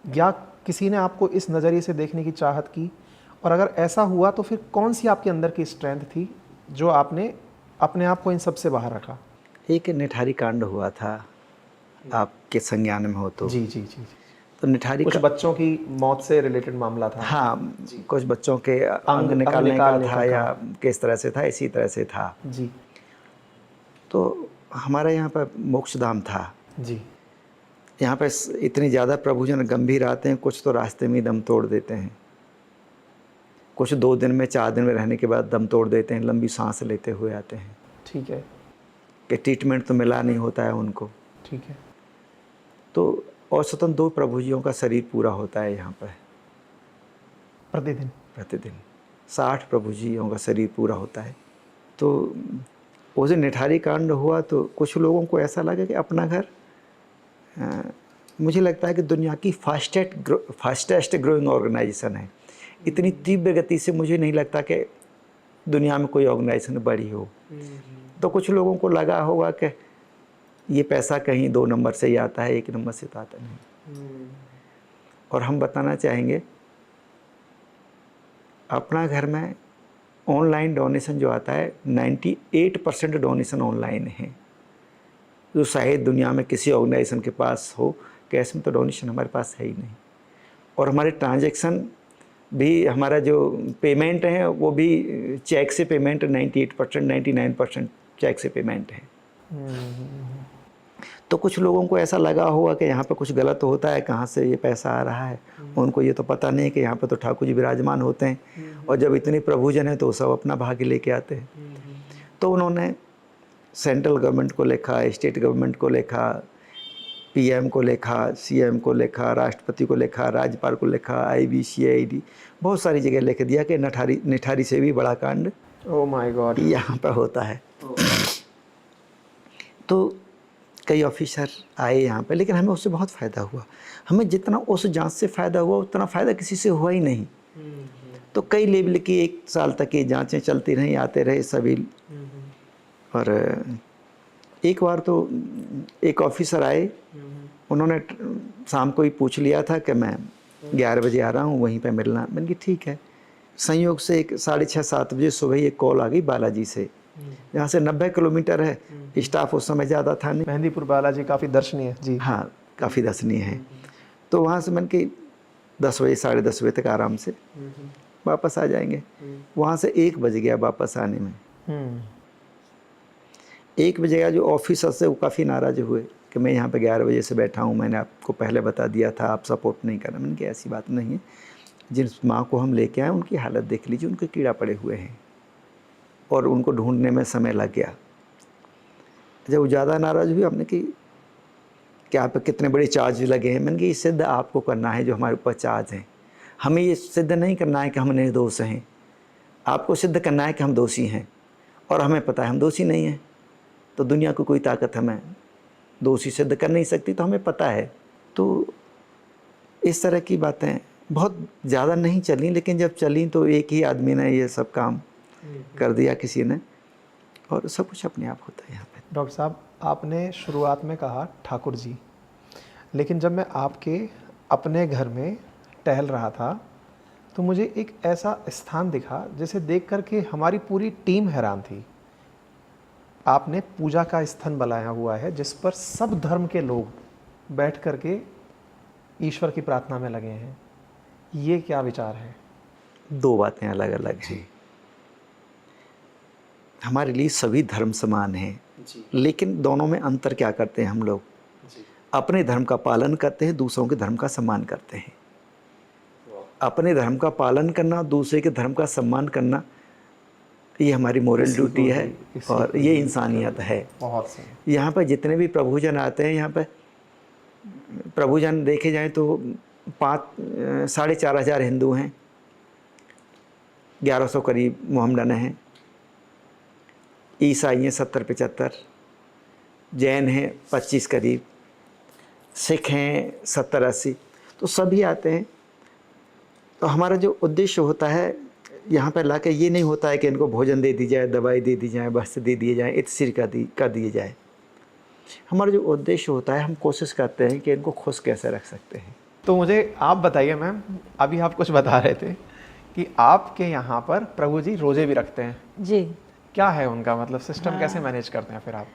या किसी ने आपको इस नज़रिए से देखने की चाहत की? और अगर ऐसा हुआ तो फिर कौन सी आपके अंदर की स्ट्रेंथ थी जो आपने अपने आप को इन सब से बाहर रखा? एक निठारी कांड हुआ था, आपके संज्ञान में हो तो। जी जी जी। तो निठारी कुछ बच्चों की मौत से रिलेटेड मामला था। हाँ, कुछ बच्चों के अंग निकालने का था या किस तरह से था, इसी तरह से था जी। तो हमारे यहाँ पर मोक्षधाम था जी। यहाँ पे इतनी ज़्यादा प्रभुजन गंभीर आते हैं, कुछ तो रास्ते में ही दम तोड़ देते हैं, कुछ 2 दिन में 4 दिन में रहने के बाद दम तोड़ देते हैं, लंबी सांस लेते हुए आते हैं। ठीक है। कि ट्रीटमेंट तो मिला नहीं होता है उनको। ठीक है। तो औसतन 2 प्रभुजियों का शरीर पूरा होता है यहाँ पर प्रतिदिन 60 प्रभुजियों का शरीर पूरा होता है। तो उस दिन निठारी कांड हुआ तो कुछ लोगों को ऐसा लगा कि अपना घर, मुझे लगता है कि दुनिया की फास्टेस्ट ग्रोइंग ऑर्गेनाइजेशन है। इतनी तीव्र गति से मुझे नहीं लगता कि दुनिया में कोई ऑर्गेनाइजेशन बड़ी हो। तो कुछ लोगों को लगा होगा कि ये पैसा कहीं 2 नंबर से ही आता है, 1 नंबर से तो आता नहीं। और हम बताना चाहेंगे, अपना घर में ऑनलाइन डोनेशन जो आता है 98% डोनेशन ऑनलाइन है, जो शायद दुनिया में किसी ऑर्गेनाइजेशन के पास हो। कैश में तो डोनेशन हमारे पास है ही नहीं। और हमारे ट्रांजैक्शन भी, हमारा जो पेमेंट है वो भी चेक से पेमेंट 98% 99% चेक से पेमेंट है। तो कुछ लोगों को ऐसा लगा होगा कि यहाँ पे कुछ गलत होता है, कहाँ से ये पैसा आ रहा है। उनको ये तो पता नहीं कि यहाँ पे तो ठाकुर जी विराजमान होते हैं, और जब इतनी प्रभुजन है तो सब अपना भाग्य लेके आते हैं। तो उन्होंने सेंट्रल गवर्नमेंट को लिखा, स्टेट गवर्नमेंट को लिखा, पीएम को लिखा, सीएम को लिखा, राष्ट्रपति को लिखा, राज्यपाल को लिखा, IBC, बहुत सारी जगह लिख दिया कि निठारी से भी बड़ा कांड ओह माय गॉड यहाँ पर होता है। तो कई ऑफिसर आए यहाँ पे, लेकिन हमें उससे बहुत फ़ायदा हुआ। हमें जितना उस जांच से फ़ायदा हुआ उतना फ़ायदा किसी से हुआ ही नहीं। तो कई लेवल की 1 साल तक ये जांचें चलती रहीं, आते रहे सभी। और एक बार तो एक ऑफिसर आए, उन्होंने शाम को ही पूछ लिया था कि मैं 11 बजे आ रहा हूँ, वहीं पे मिलना। मैंने कहा ठीक है। संयोग से 6:30-7 बजे सुबह एक कॉल आ गई बालाजी से, यहाँ से 90 किलोमीटर है। स्टाफ उस समय ज़्यादा था नहीं। मेहंदीपुर बालाजी काफ़ी दर्शनीय है जी। हाँ, काफ़ी दर्शनीय है। तो वहाँ से मैंने कि 10 बजे 10:30 बजे तक आराम से वापस आ जाएंगे। वहाँ से 1 बज गया वापस आने में। 1 बजे गया। जो ऑफिसर से वो काफ़ी नाराज़ हुए कि मैं यहाँ पे 11 बजे से बैठा हूँ, मैंने आपको पहले बता दिया था, आप सपोर्ट नहीं करना। मैंने कहा ऐसी बात नहीं है, जिस माँ को हम लेके आए उनकी हालत देख लीजिए, उनके कीड़ा पड़े हुए हैं और उनको ढूंढने में समय लग गया। जब वो ज़्यादा नाराज़ हुई, हमने कि क्या आप कितने बड़े चार्ज लगे हैं। मैंने कि ये सिद्ध आपको करना है जो हमारे ऊपर चार्ज हैं, हमें ये सिद्ध नहीं करना है कि हम निर्दोष हैं। आपको सिद्ध करना है कि हम दोषी हैं, और हमें पता है हम दोषी नहीं हैं। तो दुनिया को कोई ताकत हमें दोषी सिद्ध कर नहीं सकती, तो हमें पता है। तो इस तरह की बातें बहुत ज़्यादा नहीं चली, लेकिन जब चली तो एक ही आदमी ने ये सब काम कर दिया किसी ने, और सब कुछ अपने आप होता है यहाँ पे। डॉक्टर साहब, आपने शुरुआत में कहा ठाकुर जी, लेकिन जब मैं आपके अपने घर में टहल रहा था तो मुझे एक ऐसा स्थान दिखा जिसे देख कर के हमारी पूरी टीम हैरान थी। आपने पूजा का स्थान बनाया हुआ है जिस पर सब धर्म के लोग बैठ कर के ईश्वर की प्रार्थना में लगे हैं। ये क्या विचार है? 2 बातें अलग अलग हैं। हमारे लिए सभी धर्म समान हैं, लेकिन दोनों में अंतर क्या करते हैं हम लोग? अपने धर्म का पालन करते हैं, दूसरों के धर्म का सम्मान करते हैं। अपने धर्म का पालन करना, दूसरे के धर्म का सम्मान करना ये हमारी मोरल इसी ड्यूटी को है ही- इसी और को ये ही। इंसानियत है। बहुत सही। यहाँ पर जितने भी प्रभुजन आते हैं, यहाँ पर प्रभुजन देखे जाएं तो 4,500 हिंदू हैं, 1100 करीब मोहम्मडन हैं, ईसाई हैं 70-75, जैन हैं 25 करीब, सिख हैं 70-80, तो सभी आते हैं। तो हमारा जो उद्देश्य होता है यहाँ पर लाके, ये नहीं होता है कि इनको भोजन दे दी जाए, दवाई दे दी जाए, वस्त्र दे दिए जाए, इत्र कर दिए जाए। हमारा जो उद्देश्य होता है, हम कोशिश करते हैं कि इनको खुश कैसे रख सकते हैं। तो मुझे आप बताइए मैम, अभी आप कुछ बता रहे थे कि आपके यहाँ पर प्रभु जी रोजे भी रखते हैं, जी। क्या है उनका मतलब सिस्टम, कैसे मैनेज करते हैं फिर आप?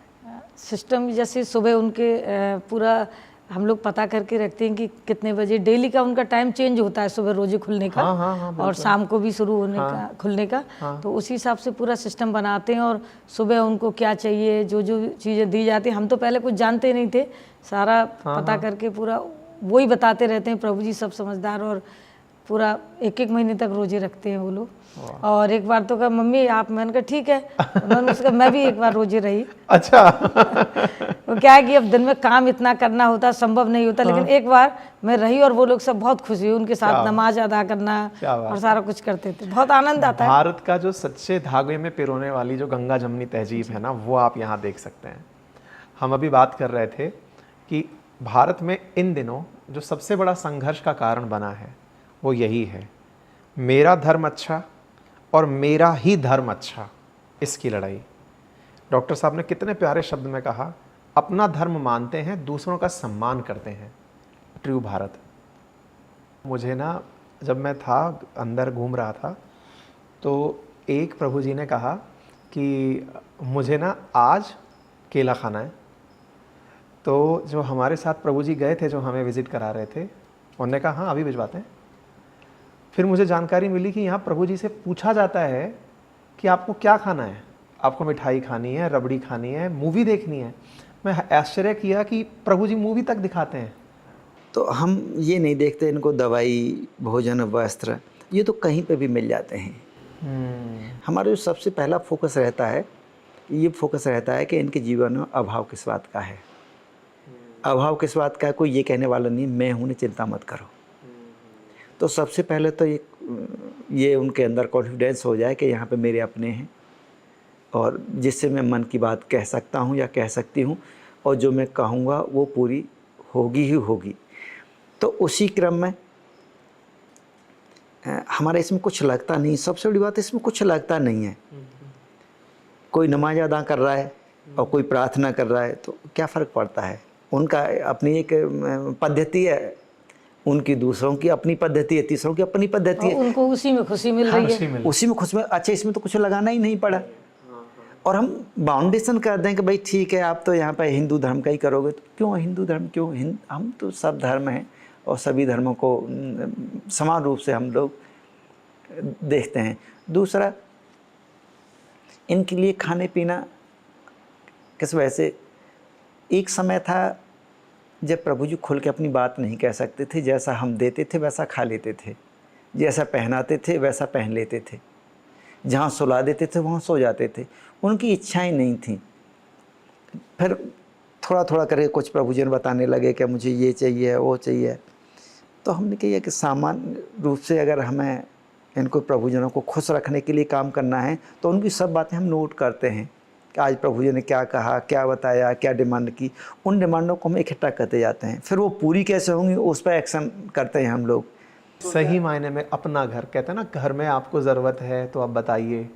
सिस्टम जैसे सुबह उनके पूरा हम लोग पता करके रखते हैं कि कितने बजे, डेली का उनका टाइम चेंज होता है सुबह रोजे खुलने का। हाँ, हाँ, हाँ, और शाम को भी शुरू होने का, खुलने का। तो उसी हिसाब से पूरा सिस्टम बनाते हैं और सुबह उनको क्या चाहिए, जो जो चीज़ें दी जाती हैं, हम तो पहले कुछ जानते नहीं थे, सारा पता करके पूरा वही बताते रहते हैं। प्रभु जी सब समझदार, और पूरा 1-1 महीने तक रोजे रखते हैं वो लोग। और एक बार तो कहा मम्मी आप, मैंने कहा ठीक है, उन्होंने उसका मैं भी एक बार रोजे रही। अच्छा। वो क्या है कि अब दिन में काम इतना करना होता, संभव नहीं होता, लेकिन एक बार मैं रही और वो लोग सब बहुत खुश हुए, उनके साथ नमाज अदा करना और सारा कुछ करते थे, बहुत आनंद आता है। भारत का जो सच्चे धागे में पिरोने वाली जो गंगा जमनी तहजीब है ना, वो आप यहाँ देख सकते हैं। हम अभी बात कर रहे थे कि भारत में इन दिनों जो सबसे बड़ा संघर्ष का कारण बना है वो यही है, मेरा धर्म अच्छा और मेरा ही धर्म अच्छा, इसकी लड़ाई। डॉक्टर साहब ने कितने प्यारे शब्द में कहा, अपना धर्म मानते हैं, दूसरों का सम्मान करते हैं, ट्रू भारत। मुझे ना, जब मैं था अंदर घूम रहा था, तो एक प्रभु जी ने कहा कि मुझे ना आज केला खाना है। तो जो हमारे साथ प्रभु जी गए थे, जो हमें विज़िट करा रहे थे, उन्होंने कहा हाँ अभी भिजवाते हैं। फिर मुझे जानकारी मिली कि यहाँ प्रभु जी से पूछा जाता है कि आपको क्या खाना है, आपको मिठाई खानी है, रबड़ी खानी है, मूवी देखनी है। मैं आश्चर्य किया कि प्रभु जी मूवी तक दिखाते हैं। तो हम ये नहीं देखते इनको दवाई, भोजन, वस्त्र, ये तो कहीं पे भी मिल जाते हैं। हमारा जो सबसे पहला फोकस रहता है, ये फोकस रहता है कि इनके जीवन में अभाव किस बात का है। अभाव किस बात का है, कोई ये कहने वाला नहीं मैं हूँ, चिंता मत करो। तो सबसे पहले तो ये उनके अंदर कॉन्फिडेंस हो जाए कि यहाँ पे मेरे अपने हैं, और जिससे मैं मन की बात कह सकता हूँ या कह सकती हूँ, और जो मैं कहूँगा वो पूरी होगी ही होगी। तो उसी क्रम में हमारा इसमें कुछ लगता नहीं, सबसे बड़ी बात इसमें कुछ लगता नहीं है। कोई नमाज अदा कर रहा है और कोई प्रार्थना कर रहा है, तो क्या फ़र्क पड़ता है। उनका अपनी एक पद्धति है, उनकी दूसरों की अपनी पद्धति है, तीसरों की अपनी पद्धति है, उनको उसी में खुशी मिल रही है, उसी में खुश में। अच्छा, इसमें तो कुछ लगाना ही नहीं पड़ा, और हम बाउंडेशन कर दें कि भाई ठीक है आप तो यहाँ पर हिंदू धर्म का ही करोगे। तो क्यों हिंदू धर्म, क्यों हम तो सब धर्म हैं और सभी धर्मों को समान रूप से हम लोग देखते हैं। दूसरा, इनके लिए खाने पीना किस वजह से, एक समय था जब प्रभु जी खुल के अपनी बात नहीं कह सकते थे, जैसा हम देते थे वैसा खा लेते थे, जैसा पहनाते थे वैसा पहन लेते थे, जहाँ सुला देते थे वहाँ सो जाते थे, उनकी इच्छाएं नहीं थी। फिर थोड़ा थोड़ा करके कुछ प्रभु जी ने बताने लगे कि मुझे ये चाहिए वो चाहिए। तो हमने कहा कि सामान्य रूप से अगर हमें इनको प्रभुजनों को खुश रखने के लिए काम करना है, तो उनकी सब बातें हम नोट करते हैं कि आज प्रभु जी ने क्या कहा, क्या बताया, क्या डिमांड की। उन डिमांडों को हम इकट्ठा करते जाते हैं, फिर वो पूरी कैसे होंगी उस पर एक्शन करते हैं हम लोग। सही मायने में अपना घर, कहते हैं ना, घर में आपको ज़रूरत है तो आप बताइए,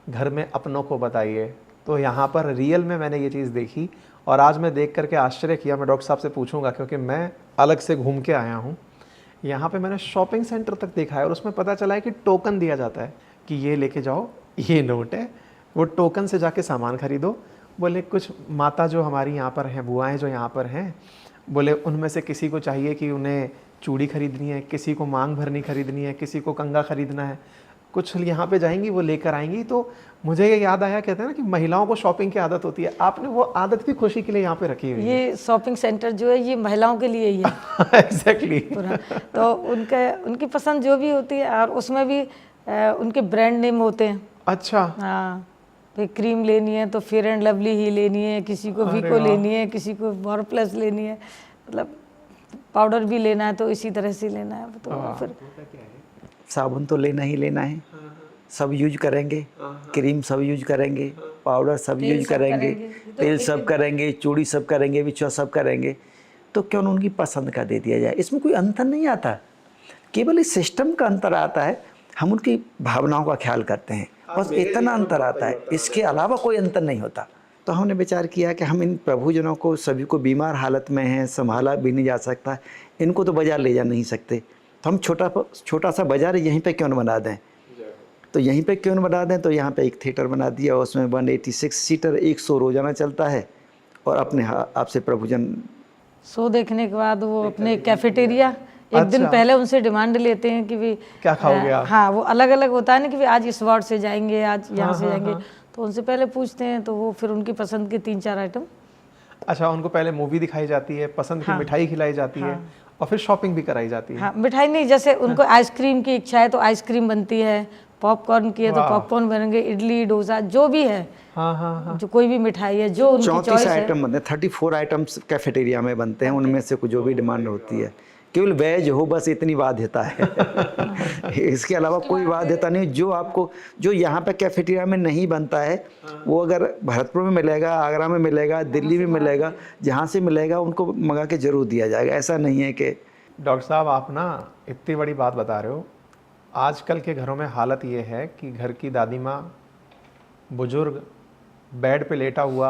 घर में अपनों को बताइए। तो यहाँ पर रियल में मैंने ये चीज़ देखी, और आज मैं देख करके आश्चर्य किया। मैं डॉक्टर साहब से पूछूंगा, क्योंकि मैं अलग से घूम के आया हूँ। यहाँ पे मैंने शॉपिंग सेंटर तक देखा है, और उसमें पता चला है कि टोकन दिया जाता है कि ये लेके जाओ, ये नोट है, वो टोकन से जाके सामान खरीदो। बोले कुछ माता जो हमारी यहाँ पर हैं, बुआएं जो यहाँ पर हैं, बोले उनमें से किसी को चाहिए कि उन्हें चूड़ी खरीदनी है, किसी को मांग भरनी खरीदनी है, किसी को कंगा खरीदना है, कुछ यहाँ पे जाएंगी वो लेकर आएंगी। तो मुझे ये याद आया, कहते हैं ना कि महिलाओं को शॉपिंग की आदत होती है, आपने वो आदत भी खुशी के लिए यहाँ पे रखी हुई है। ये शॉपिंग सेंटर जो है ये महिलाओं के लिए ही है। एग्जैक्टली। तो उनकी पसंद जो भी होती है, और उसमें भी उनके ब्रांड नेम होते हैं। अच्छा। हाँ, फिर क्रीम लेनी है तो फेयर एंड लवली ही लेनी है, किसी को वीको लेनी है, किसी को बोर प्लस लेनी है, मतलब पाउडर भी लेना है तो इसी तरह से लेना है। तो फिर साबुन तो लेना ही लेना है, सब यूज करेंगे, क्रीम सब यूज करेंगे, पाउडर सब यूज करेंगे, तेल सब करेंगे, चूड़ी सब करेंगे, बिछुआ सब करेंगे, तो क्यों न उनकी पसंद का दे दिया जाए। इसमें कोई अंतर नहीं आता, केवल इस सिस्टम का अंतर आता है, हम उनकी भावनाओं का ख्याल करते हैं, बस इतना अंतर आता है, इसके अलावा कोई अंतर नहीं होता। तो हमने विचार किया कि हम इन प्रभुजनों को, सभी को बीमार हालत में हैं, संभाला भी नहीं जा सकता, इनको तो बाजार ले जा नहीं सकते, तो हम छोटा सा बाजार यहीं पे क्यों न बना दें। तो यहीं पे क्यों न बना दें, तो यहाँ पे एक थिएटर बना दिया, उसमें 186 सीटर 100 रोजाना चलता है, और अपने आपसे प्रभुजन शो देखने के बाद वो अपने कैफेटेरिया एक दिन पहले उनसे डिमांड लेते हैं कि भी क्या खाओगे आप? हाँ, वो अलग अलग होता है ना कि भी आज इस वार्ड से जाएंगे, आज यहाँ से जाएंगे, तो उनसे पहले पूछते हैं, तो वो फिर उनकी पसंद के 3-4 आइटम। अच्छा, उनको पहले मूवी दिखाई जाती है, पसंद की मिठाई खिलाई जाती है, और फिर शॉपिंग भी कराई जाती है। हाँ, मिठाई नहीं, जैसे उनको आइसक्रीम की इच्छा है तो आइसक्रीम बनती है, पॉपकॉर्न की है तो पॉपकॉर्न बनेंगे, इडली डोसा जो भी है, हाँ, जो कोई भी मिठाई है जो उनकी चॉइस है। 34 आइटम बनते हैं, 34 आइटम्स कैफेटेरिया में बनते हैं, उनमें से कुछ जो भी डिमांड होती है, केवल वेज हो बस इतनी बाध्यता है। इसके अलावा कोई बाध्यता नहीं। जो यहाँ पे कैफेटेरिया में नहीं बनता है, वो अगर भरतपुर में मिलेगा, आगरा में मिलेगा, दिल्ली में मिलेगा, जहाँ से मिलेगा उनको मंगा के जरूर दिया जाएगा। ऐसा नहीं है कि डॉक्टर साहब आप ना इतनी बड़ी बात बता रहे हो। आजकल के घरों में हालत ये है कि घर की दादी माँ, बुजुर्ग बेड पे लेटा हुआ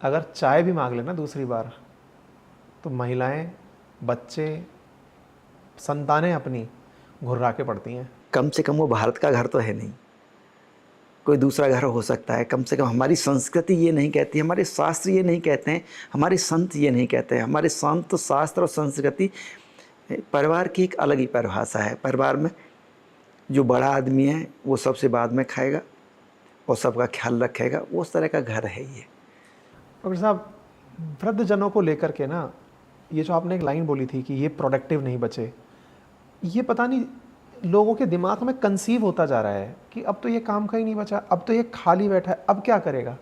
अगर चाय भी मांग लेना दूसरी बार, तो महिलाएं, बच्चे, संतानें अपनी घुर्रा के पड़ती हैं। कम से कम वो भारत का घर तो है नहीं, कोई दूसरा घर हो सकता है। कम से कम हमारी संस्कृति ये नहीं कहती, हमारे शास्त्र ये नहीं कहते हैं, हमारे संत ये नहीं कहते हैं। हमारे संत, शास्त्र और संस्कृति, परिवार की एक अलग ही परिभाषा है। परिवार में जो बड़ा आदमी है वो सबसे बाद में खाएगा और सबका ख्याल रखेगा, वो उस तरह का घर है ये। डॉक्टर साहब, वृद्धजनों को लेकर के ना, ये जो आपने एक लाइन बोली थी कि ये प्रोडक्टिव नहीं बचे, ये पता नहीं लोगों के दिमाग में कंसीव होता जा रहा है कि अब तो ये काम का ही नहीं बचा, अब तो ये खाली बैठा है, अब क्या करेगा।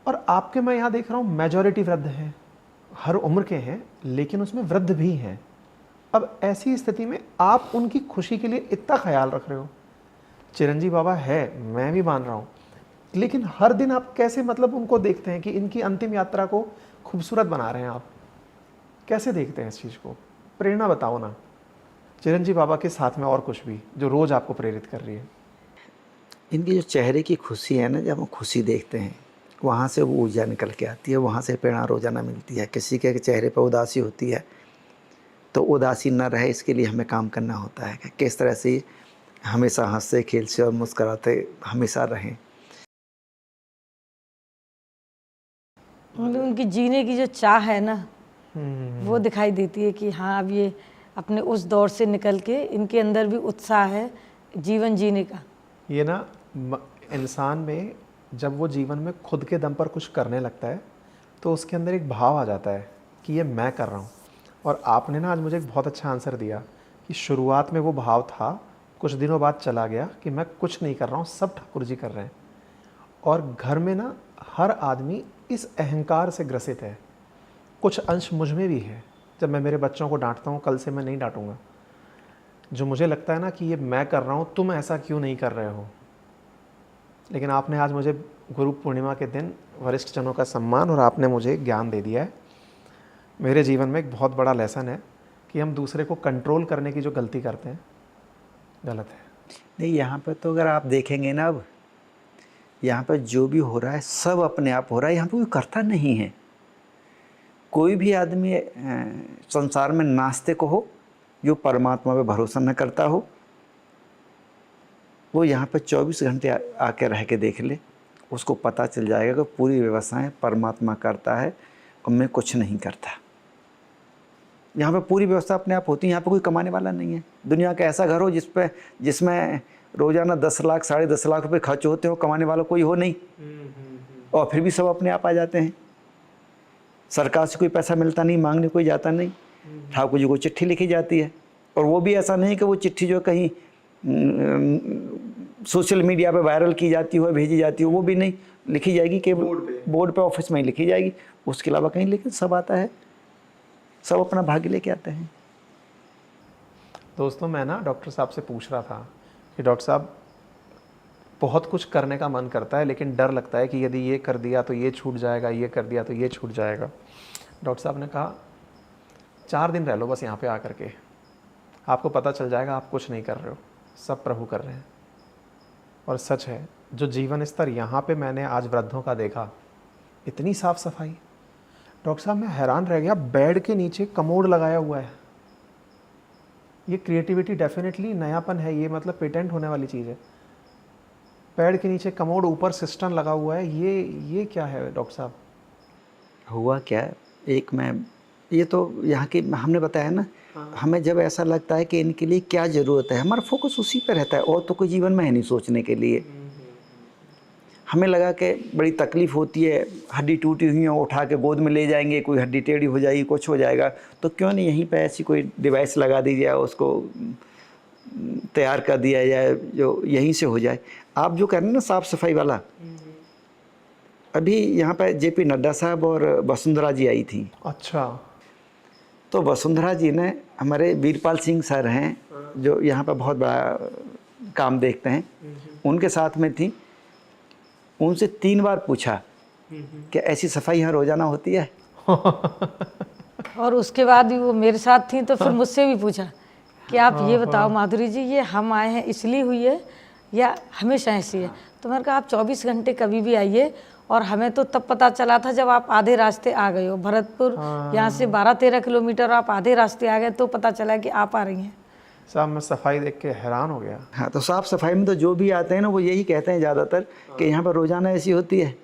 और आपके मैं यहाँ देख रहा हूँ मेजॉरिटी वृद्ध हैं, हर उम्र के हैं, लेकिन उसमें वृद्ध भी हैं। अब ऐसी स्थिति में आप उनकी खुशी के लिए इतना ख्याल रख रहे हो। चिरंजीवी बाबा है, मैं भी मान रहा हूँ, लेकिन हर दिन आप कैसे मतलब उनको देखते हैं कि इनकी अंतिम यात्रा को खूबसूरत बना रहे हैं आप, कैसे देखते हैं इस चीज़ को? प्रेरणा बताओ ना, चिरंजीवी बाबा के साथ में और कुछ भी जो रोज़ आपको प्रेरित कर रही है। इनकी जो चेहरे की खुशी है ना, जब हम खुशी देखते हैं वहाँ से वो ऊर्जा निकल के आती है, वहाँ से प्रेरणा रोजाना मिलती है। किसी के चेहरे पर उदासी होती है तो उदासी न रहे, इसके लिए हमें काम करना होता है कि किस तरह से हमेशा हंसते खेलते और मुस्कुराते हमेशा रहें। उनकी जीने की जो चाह है ना, वो दिखाई देती है कि हाँ, अब ये अपने उस दौर से निकल के इनके अंदर भी उत्साह है जीवन जीने का। ये ना इंसान में जब वो जीवन में खुद के दम पर कुछ करने लगता है तो उसके अंदर एक भाव आ जाता है कि ये मैं कर रहा हूँ। और आपने ना आज मुझे एक बहुत अच्छा आंसर दिया कि शुरुआत में वो भाव था, कुछ दिनों बाद चला गया कि मैं कुछ नहीं कर रहा हूँ, सब ठाकुर जी कर रहे हैं। और घर में ना हर आदमी इस अहंकार से ग्रसित है, कुछ अंश मुझ में भी है। जब मैं मेरे बच्चों को डांटता हूँ, कल से मैं नहीं डांटूंगा, जो मुझे लगता है ना कि ये मैं कर रहा हूँ, तुम ऐसा क्यों नहीं कर रहे हो। लेकिन आपने आज मुझे गुरु पूर्णिमा के दिन वरिष्ठ जनों का सम्मान और आपने मुझे ज्ञान दे दिया है। मेरे जीवन में एक बहुत बड़ा लेसन है कि हम दूसरे को कंट्रोल करने की जो गलती करते हैं, गलत है। नहीं, यहाँ पर तो अगर आप देखेंगे ना, अब यहाँ पर जो भी हो रहा है सब अपने आप हो रहा है, यहाँ पर कोई करता नहीं है। कोई भी आदमी संसार में नास्तिक हो, जो परमात्मा पे भरोसा न करता हो, वो यहाँ पर 24 घंटे आके रह के देख ले, उसको पता चल जाएगा कि पूरी व्यवस्थाएं परमात्मा करता है और मैं कुछ नहीं करता। यहाँ पे पूरी व्यवस्था अपने आप होती है। यहाँ पे कोई कमाने वाला नहीं है। दुनिया का ऐसा घर हो जिसमें रोजाना 10 लाख 10.5 लाख रुपए खर्च होते हो, कमाने वाला कोई हो नहीं, और फिर भी सब अपने आप आ जाते हैं। सरकार से कोई पैसा मिलता नहीं, मांगने कोई जाता नहीं, ठाकुर जी को चिट्ठी लिखी जाती है, और वो भी ऐसा नहीं कि वो चिट्ठी जो कहीं सोशल मीडिया पे वायरल की जाती हो, भेजी जाती हो, वो भी नहीं लिखी जाएगी, केवल बोर्ड पे ऑफिस में ही लिखी जाएगी, उसके अलावा कहीं लेकिन सब आता है, सब अपना भाग्य लेके आते हैं। दोस्तों मैं ना डॉक्टर साहब से पूछ रहा था कि डॉक्टर साहब बहुत कुछ करने का मन करता है लेकिन डर लगता है कि यदि ये कर दिया तो ये छूट जाएगा, ये कर दिया तो ये छूट जाएगा। डॉक्टर साहब ने कहा 4 दिन रह लो बस यहाँ पे आकर के, आपको पता चल जाएगा आप कुछ नहीं कर रहे हो, सब प्रभु कर रहे हैं। और सच है, जो जीवन स्तर यहाँ पे मैंने आज वृद्धों का देखा, इतनी साफ सफाई। डॉक्टर साहब मैं हैरान रह गया, बेड के नीचे कमोड लगाया हुआ है। ये क्रिएटिविटी डेफिनेटली नयापन है, ये मतलब पेटेंट होने वाली चीज़ है। बेड के नीचे कमोड, ऊपर सिस्टम लगा हुआ है, ये क्या है डॉक्टर साहब? हुआ क्या, एक मैं ये तो यहाँ की हमने बताया ना, हमें जब ऐसा लगता है कि इनके लिए क्या ज़रूरत है, हमारा फोकस उसी पर रहता है, और तो कोई जीवन में है नहीं सोचने के लिए। हमें लगा कि बड़ी तकलीफ़ होती है, हड्डी टूटी हुई है, उठा के गोद में ले जाएंगे, कोई हड्डी टेढ़ी हो जाएगी, कुछ हो जाएगा, तो क्यों नहीं यहीं पे ऐसी कोई डिवाइस लगा दी जाए, उसको तैयार कर दिया जाए जो यहीं से हो जाए। आप जो कह रहे हैं ना साफ़ सफाई वाला, अभी यहाँ पे जेपी नड्डा साहब और वसुंधरा जी आई थी। अच्छा। तो वसुंधरा जी ने, हमारे वीरपाल सिंह सर हैं जो यहाँ पे बहुत बड़ा काम देखते हैं, उनके साथ में थी, उनसे 3 बार पूछा कि ऐसी सफाई यहाँ रोजाना होती है? और उसके बाद भी वो मेरे साथ थी, तो फिर मुझसे भी पूछा कि आप ये बताओ माधुरी जी, ये हम आए हैं इसलिए हुई है या हमेशा ऐसी है? तो मैंने कहा आप 24 घंटे कभी भी आइए, और हमें तो तब पता चला था जब आप आधे रास्ते आ गए हो, भरतपुर यहाँ से 12-13 किलोमीटर आप आधे रास्ते आ गए, तो पता चला कि आप आ रही हैं। साहब मैं सफाई देख के हैरान हो गया। हाँ, तो साफ़ सफाई में तो जो भी आते हैं ना, वो यही कहते हैं ज़्यादातर कि यहाँ पर रोज़ाना ऐसी होती है,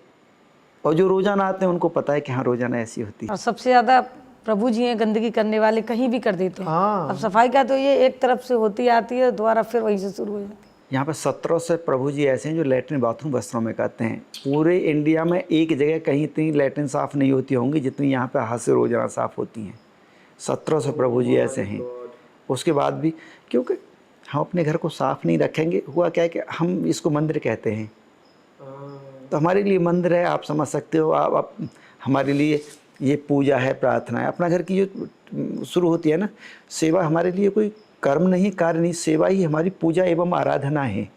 और जो रोज़ाना आते हैं उनको पता है कि हाँ रोज़ाना ऐसी होती है। और सबसे ज़्यादा प्रभु जी हैं, गंदगी करने वाले कहीं भी कर देते हैं। हाँ। अब सफाई का तो ये एक तरफ से होती आती है, दोबारा फिर वहीं से शुरू हो जाती है। यहाँ पर 17 से प्रभु जी ऐसे हैं जो लैट्रिन बाथरूम वस्त्रों में करते हैं। पूरे इंडिया में एक जगह कहीं इतनी लैट्रिन साफ़ नहीं होती होंगी जितनी यहाँ पे हाथ से रोज़ाना साफ़ होती हैं। 17 से प्रभु जी ऐसे हैं। उसके बाद भी क्योंकि हम अपने घर को साफ़ नहीं रखेंगे, हुआ क्या है कि हम इसको मंदिर कहते हैं, तो हमारे लिए मंदिर है, आप समझ सकते हो। आप हमारे लिए ये पूजा है, प्रार्थना है। अपना घर की जो शुरू होती है ना सेवा, हमारे लिए कोई कर्म नहीं, कार्य नहीं, सेवा ही हमारी पूजा एवं आराधना है।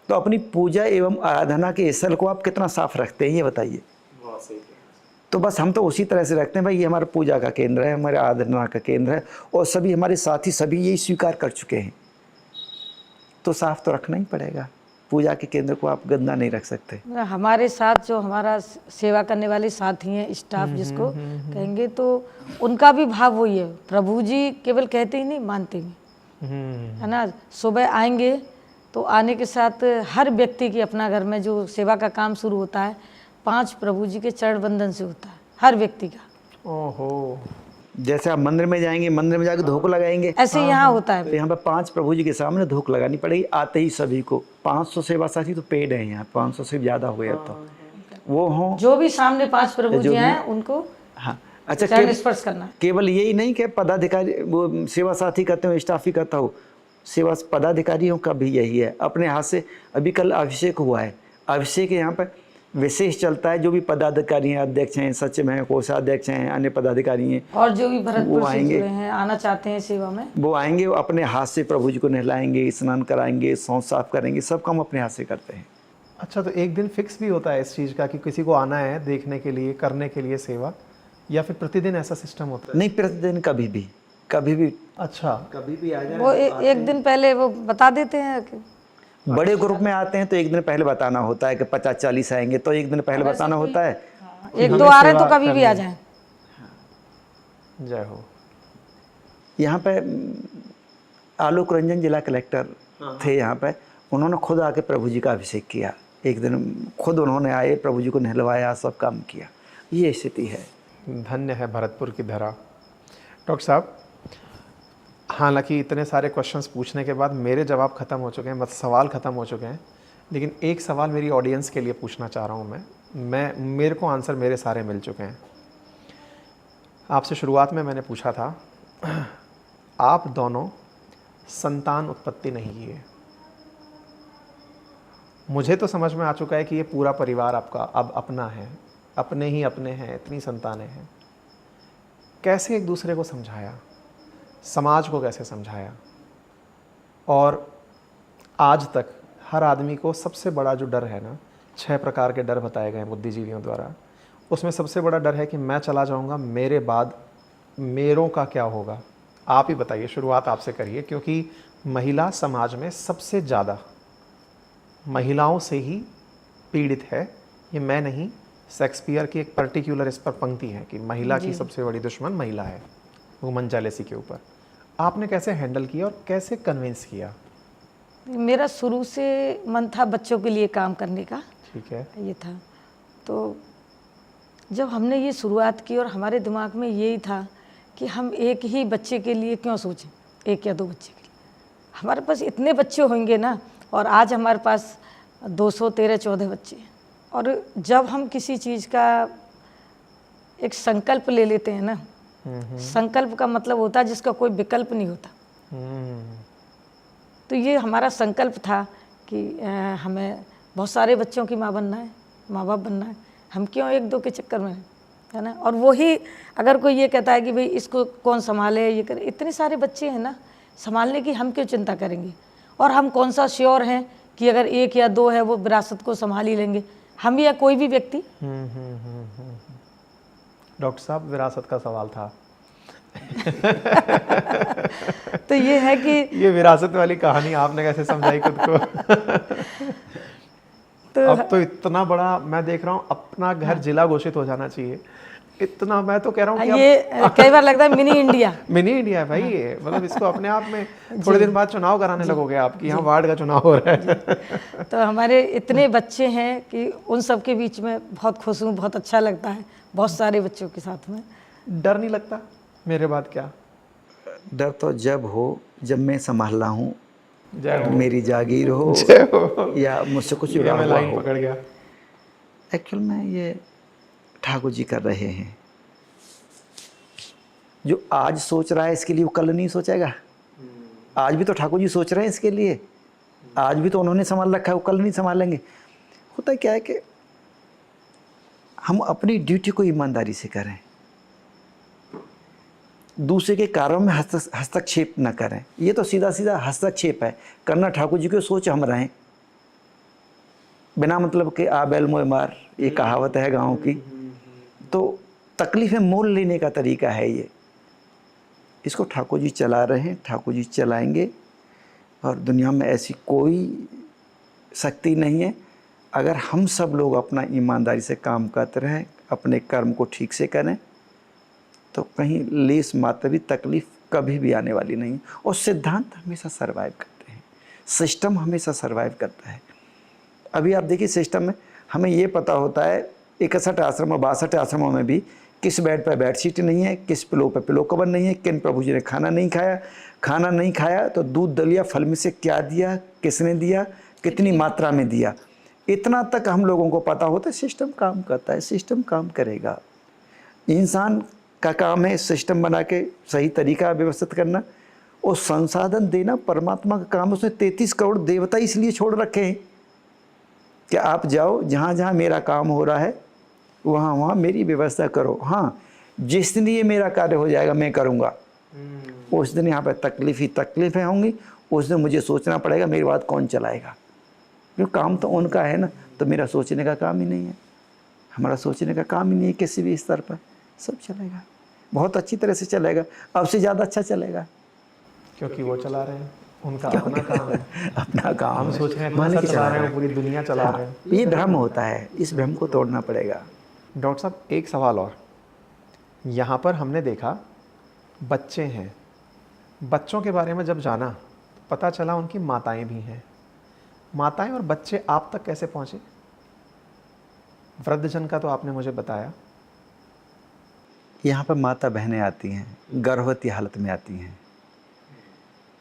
तो अपनी पूजा एवं आराधना के स्थल को आप कितना साफ रखते हैं ये बताइए। तो बस हम तो उसी तरह से रखते हैं, भाई ये हमारा पूजा का केंद्र है, हमारे आराधना का केंद्र है, और सभी हमारे साथी सभी यही स्वीकार कर चुके हैं, तो साफ तो रखना ही पड़ेगा। पूजा के केंद्र को आप गंदा नहीं रख सकते। हमारे साथ जो हमारा सेवा करने वाले साथी हैं, स्टाफ जिसको कहेंगे, तो उनका भी भाव वही है। प्रभु जी केवल कहते ही नहीं, मानते भी, है ना। सुबह आएंगे तो आने के साथ हर व्यक्ति की अपना घर में जो सेवा का काम शुरू होता है, 5 प्रभु जी के चरण बंदन से होता है हर व्यक्ति का। ओहो। जैसे आप मंदिर में जाएंगे, मंदिर में जाकर धूप लगाएंगे, ऐसे यहाँ होता है। तो यहाँ पर 5 प्रभु जी के सामने धूप लगानी पड़ेगी आते ही सभी को। 500 सेवा साथी तो पेड है यहाँ, 500 से ज़्यादा हो गया तो वो हों, जो भी सामने 5 प्रभु जी हैं उनको हाँ। अच्छा, चरण स्पर्श करना। केवल यही नहीं कि पदाधिकारी वो सेवा साथी करते हो, स्टाफ ही करता हो, सेवा पदाधिकारियों का भी यही है। अपने हाथ से अभी कल अभिषेक हुआ है, अभिषेक यहाँ पर विशेष चलता है। जो भी पदाधिकारी हैं, अध्यक्ष हैं, सचिव हैं, कोषाध्यक्ष हैं, अन्य पदाधिकारी हैं, और जो भी भरतपुर से आएंगे, जुड़े हैं, आना चाहते हैं सेवा में, वो आएंगे, वो अपने हाथ से प्रभु जी को नहलाएंगे, स्नान कराएंगे, सौंफ साफ करेंगे, सब काम अपने हाथ से करते हैं। अच्छा, तो एक दिन फिक्स भी होता है इस चीज़ का कि किसी को आना है देखने के लिए, करने के लिए सेवा, या फिर प्रतिदिन ऐसा सिस्टम होता है? नहीं, प्रतिदिन कभी भी, कभी भी। अच्छा, कभी भी आ जाए। वो एक दिन पहले वो बता देते हैं कि बड़े ग्रुप में आते हैं तो एक दिन पहले बताना होता है कि 50-40 आएंगे, तो एक दिन पहले बताना होता है। 1-2 आ रहे हैं तो कभी भी आ जाएं। जय हो। यहाँ पे आलोक रंजन जिला कलेक्टर थे यहाँ पे, उन्होंने खुद आके प्रभु जी का अभिषेक किया। एक दिन खुद उन्होंने आए, प्रभु जी को नहलवाया, सब काम किया। ये स्थिति है। धन्य है भरतपुर की धरा। डॉक्टर साहब, हालांकि इतने सारे क्वेश्चंस पूछने के बाद मेरे जवाब ख़त्म हो चुके हैं, मतलब सवाल ख़त्म हो चुके हैं, लेकिन एक सवाल मेरी ऑडियंस के लिए पूछना चाह रहा हूँ मैं मेरे को आंसर मेरे सारे मिल चुके हैं। आपसे शुरुआत में मैंने पूछा था, आप दोनों संतान उत्पत्ति नहीं किए, मुझे तो समझ में आ चुका है कि ये पूरा परिवार आपका अब अपना है, अपने ही अपने हैं, इतनी संतानें हैं। कैसे एक दूसरे को समझाया, समाज को कैसे समझाया? और आज तक हर आदमी को सबसे बड़ा जो डर है ना, 6 प्रकार के डर बताए गए हैं बुद्धिजीवियों द्वारा, उसमें सबसे बड़ा डर है कि मैं चला जाऊंगा, मेरे बाद मेरों का क्या होगा? आप ही बताइए, शुरुआत आपसे करिए, क्योंकि महिला समाज में सबसे ज़्यादा महिलाओं से ही पीड़ित है। ये मैं नहीं, शेक्सपियर की एक पर्टिकुलर इस पर पंक्ति है कि महिला की सबसे बड़ी दुश्मन महिला है, वुमन जेलेसी के ऊपर। आपने कैसे हैंडल किया और कैसे कन्विंस किया? मेरा शुरू से मन था बच्चों के लिए काम करने का, ठीक है। ये था। तो जब हमने ये शुरुआत की और हमारे दिमाग में यही था कि हम एक ही बच्चे के लिए क्यों सोचें, 1 या 2 बच्चे के लिए। हमारे पास इतने बच्चे होंगे ना, और आज हमारे पास 213-14 बच्चे हैं। और जब हम किसी चीज़ का एक संकल्प ले लेते हैं ना, संकल्प का मतलब होता है जिसका कोई विकल्प नहीं होता। तो ये हमारा संकल्प था कि हमें बहुत सारे बच्चों की माँ बनना है, माँ बाप बनना है। हम क्यों 1-2 के चक्कर में, है ना? और वही अगर कोई ये कहता है कि भाई इसको कौन संभाले, ये करे, इतने सारे बच्चे हैं ना, संभालने की हम क्यों चिंता करेंगे? और हम कौन सा श्योर हैं कि अगर 1 या 2 है वो विरासत को संभाल ही लेंगे, हम या कोई भी व्यक्ति। डॉक्टर साहब, विरासत का सवाल था। तो ये है कि ये विरासत वाली कहानी आपने कैसे समझाई खुद को? तो अब तो इतना बड़ा मैं देख रहा हूँ, अपना घर जिला घोषित हो जाना चाहिए। इतना मैं तो कह रहा हूँ कि ये कई बार लगता है मिनी इंडिया। मिनी इंडिया है भाई ये, मतलब इसको अपने आप में थोड़े दिन बाद चुनाव कराने लगोगे आपकी, यहाँ वार्ड का चुनाव हो रहा है। तो हमारे इतने बच्चे हैं कि उन सब के बीच में बहुत खुश हूँ, बहुत अच्छा लगता है, बहुत सारे बच्चों के साथ में। डर नहीं लगता मेरे बाद क्या? डर तो जब हो जब मैं संभाल रहा हूँ, जय हो, मेरी जागीर हो, जय हो। या मुझसे कुछ ये जुड़ा मैं हुआ लाइन हो। पकड़ गया। एक्चुअल में ये ठाकुर जी कर रहे हैं। जो आज सोच रहा है इसके लिए वो कल नहीं सोचेगा। आज भी तो ठाकुर जी सोच रहे हैं इसके लिए, आज भी तो उन्होंने संभाल रखा है, वो कल नहीं संभालेंगे। होता क्या है कि हम अपनी ड्यूटी को ईमानदारी से करें, दूसरे के कार्यों में हस्तक्षेप न करें। ये तो सीधा सीधा हस्तक्षेप है, करना ठाकुर जी की सोच हम रहें। बिना मतलब के आ बैल मोए मार, ये कहावत है गाँव की। तो तकलीफ़ें मोल लेने का तरीका है ये। इसको ठाकुर जी चला रहे हैं, ठाकुर जी चलाएंगे, और दुनिया में ऐसी कोई शक्ति नहीं है। अगर हम सब लोग अपना ईमानदारी से काम करते रहें, अपने कर्म को ठीक से करें, तो कहीं लेस मात्र भी तकलीफ़ कभी भी आने वाली नहीं। और सिद्धांत हमेशा सर्वाइव करते हैं, सिस्टम हमेशा सर्वाइव करता है। अभी आप देखिए सिस्टम में हमें ये पता होता है 61 आश्रम और 62 आश्रमों में भी किस बेड पर बेडशीट नहीं है, किस पिलो पर पिलो कवर नहीं है, किन प्रभु जी ने खाना नहीं खाया तो दूध दलिया फल में से क्या दिया, किसने दिया, कितनी मात्रा में दिया, इतना तक हम लोगों को पता होता है। सिस्टम काम करता है, सिस्टम काम करेगा। इंसान का काम है सिस्टम बना के सही तरीका व्यवस्थित करना, और संसाधन देना परमात्मा का काम। उसने 33 करोड़ देवता इसलिए छोड़ रखे हैं कि आप जाओ, जहाँ जहाँ मेरा काम हो रहा है वहाँ वहाँ मेरी व्यवस्था करो। हाँ, जिस दिन ये मेरा कार्य हो जाएगा मैं करूँगा, उस दिन यहाँ पर तकलीफ़ ही तकलीफ़ें होंगी। उस दिन मुझे सोचना पड़ेगा मेरे बाद कौन चलाएगा, क्योंकि काम तो उनका है ना। तो मेरा सोचने का काम ही नहीं है, हमारा सोचने का काम ही नहीं है किसी भी स्तर पर। सब चलेगा, बहुत अच्छी तरह से चलेगा, अब से ज़्यादा अच्छा चलेगा, क्योंकि वो चला रहे हैं, उनका अपना काम है। अपना काम हम है। सोच रहे हैं मान इतना के चला रहे हैं, पूरी दुनिया चला रहे हैं। ये भ्रम होता है, इस भ्रम को तोड़ना पड़ेगा। डॉक्टर साहब, एक सवाल और, यहाँ पर हमने देखा बच्चे हैं, बच्चों के बारे में जब जाना पता चला उनकी माताएं भी हैं। माताएं और बच्चे आप तक कैसे पहुँचे? वृद्धजन का तो आपने मुझे बताया। यहाँ पर माता बहनें आती हैं, गर्भवती हालत में आती हैं।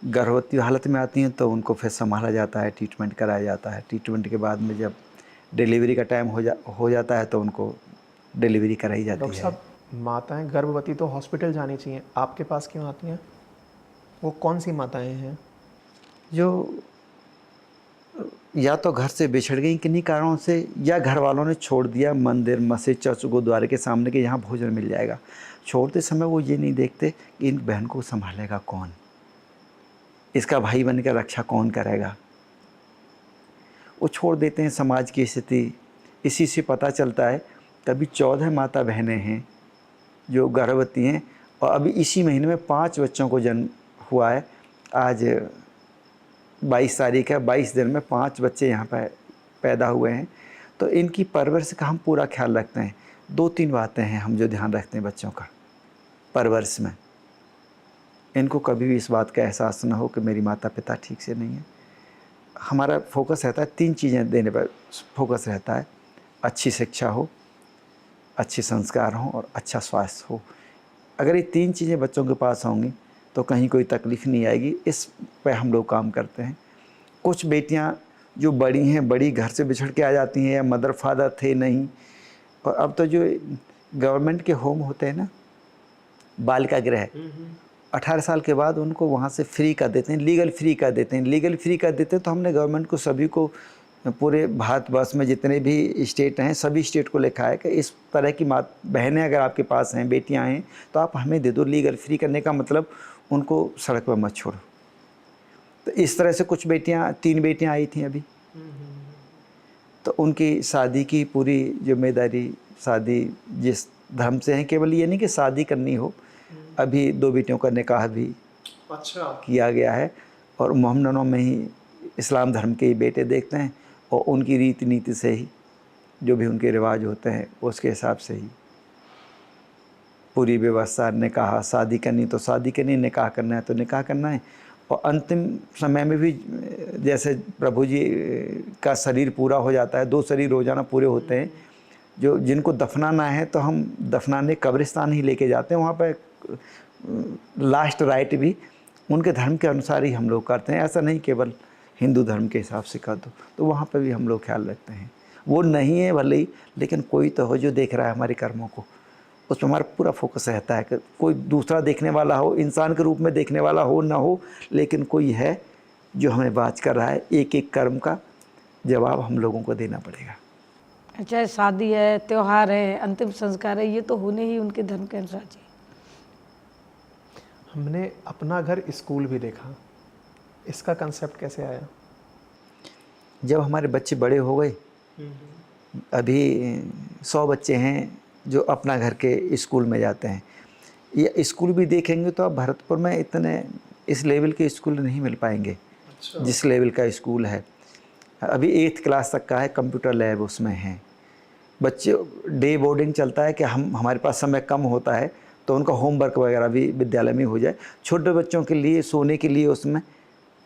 गर्भवती हालत में आती हैं तो उनको फिर संभाला जाता है, ट्रीटमेंट कराया जाता है। ट्रीटमेंट के बाद में जब डिलीवरी का टाइम हो जाता है तो उनको डिलीवरी कराई जाती है। डॉक्टर साहब, माताएं गर्भवती तो हॉस्पिटल जानी चाहिए, आपके पास क्यों आती हैं? वो कौन सी माताएं हैं? जो या तो घर से बिछड़ गई किन्हीं कारणों से, या घर वालों ने छोड़ दिया मंदिर, मस्जिद, चर्च, गुरुद्वारे के सामने कि यहाँ भोजन मिल जाएगा। छोड़ते समय वो ये नहीं देखते कि इन बहन को संभालेगा कौन, इसका भाई बनकर रक्षा कौन करेगा। वो छोड़ देते हैं। समाज की स्थिति इसी से पता चलता है। कभी 14 माता बहनें हैं जो गर्भवती हैं, और अभी इसी महीने में 5 बच्चों को जन्म हुआ है। आज 22 तारीख है, 22 दिन में 5 बच्चे यहाँ पर पैदा हुए हैं। तो इनकी परवरिश का हम पूरा ख्याल रखते हैं। 2-3 बातें हैं हम जो ध्यान रखते हैं बच्चों का परवरिश में। इनको कभी भी इस बात का एहसास ना हो कि मेरी माता पिता ठीक से नहीं है। हमारा फोकस रहता है 3 चीज़ें देने पर फोकस रहता है। अच्छी शिक्षा हो, अच्छे संस्कार हों और अच्छा स्वास्थ्य हो। अगर ये 3 चीज़ें बच्चों के पास होंगी तो कहीं कोई तकलीफ़ नहीं आएगी। इस पे हम लोग काम करते हैं। कुछ बेटियां जो बड़ी हैं, बड़ी घर से बिछड़ के आ जाती हैं, या मदर फादर थे नहीं, और अब तो जो गवर्नमेंट के होम होते हैं ना, बालिका गृह, 18 साल के बाद उनको वहाँ से फ्री कर देते हैं, लीगल फ्री कर देते हैं। लीगल फ्री कर देते हैं तो हमने गवर्नमेंट को, सभी को, पूरे भारतवर्ष में जितने भी स्टेट हैं सभी स्टेट को लिखा है कि इस तरह की बहनें अगर आपके पास हैं, बेटियां हैं, तो आप हमें दे दो। लीगल फ्री करने का मतलब उनको सड़क पर मत छोड़ो। तो इस तरह से कुछ बेटियां, 3 बेटियां आई थी अभी, तो उनकी शादी की पूरी जिम्मेदारी, शादी जिस धर्म से है, केवल ये नहीं कि शादी करनी हो, अभी 2 बेटियों का निकाह भी किया गया है। और मोहम्मदनों में ही इस्लाम धर्म के ही बेटे देखते हैं, और उनकी रीति नीति से ही, जो भी उनके रिवाज होते हैं उसके हिसाब से ही पूरी व्यवस्था। निकाह, शादी करनी तो शादी करनी, निकाह करना है तो निकाह करना है। और अंतिम समय में भी जैसे प्रभु जी का शरीर पूरा हो जाता है, 2 शरीर रोज़ाना पूरे होते हैं, जो जिनको दफनाना है तो हम दफनाने कब्रिस्तान ही लेके जाते हैं। वहाँ पर लास्ट राइट भी उनके धर्म के अनुसार ही हम लोग करते हैं। ऐसा नहीं केवल हिंदू धर्म के हिसाब से कर दो, तो वहाँ पर भी हम लोग ख्याल रखते हैं। वो नहीं है भले ही, लेकिन कोई तो हो जो देख रहा है हमारे कर्मों को, उस पर हमारा पूरा फोकस रहता है कि कोई दूसरा देखने वाला हो, इंसान के रूप में देखने वाला हो ना हो, लेकिन कोई है जो हमें बात कर रहा है। एक एक कर्म का जवाब हम लोगों को देना पड़ेगा। चाहे शादी है, त्योहार है, अंतिम संस्कार है, ये तो होने ही उनके धर्म के अनुसार चाहिए। हमने अपना घर स्कूल भी देखा, इसका कंसेप्ट कैसे आया? जब हमारे बच्चे बड़े हो गए, अभी 100 बच्चे हैं जो अपना घर के स्कूल में जाते हैं। ये स्कूल भी देखेंगे तो अब भरतपुर में इतने इस लेवल के स्कूल नहीं मिल पाएंगे। अच्छा। जिस लेवल का स्कूल है, अभी 8th क्लास तक का है, कंप्यूटर लैब उसमें है। बच्चे डे बोर्डिंग चलता है कि हमारे पास समय कम होता है तो उनका होमवर्क वगैरह भी विद्यालय में हो जाए। छोटे बच्चों के लिए सोने के लिए उसमें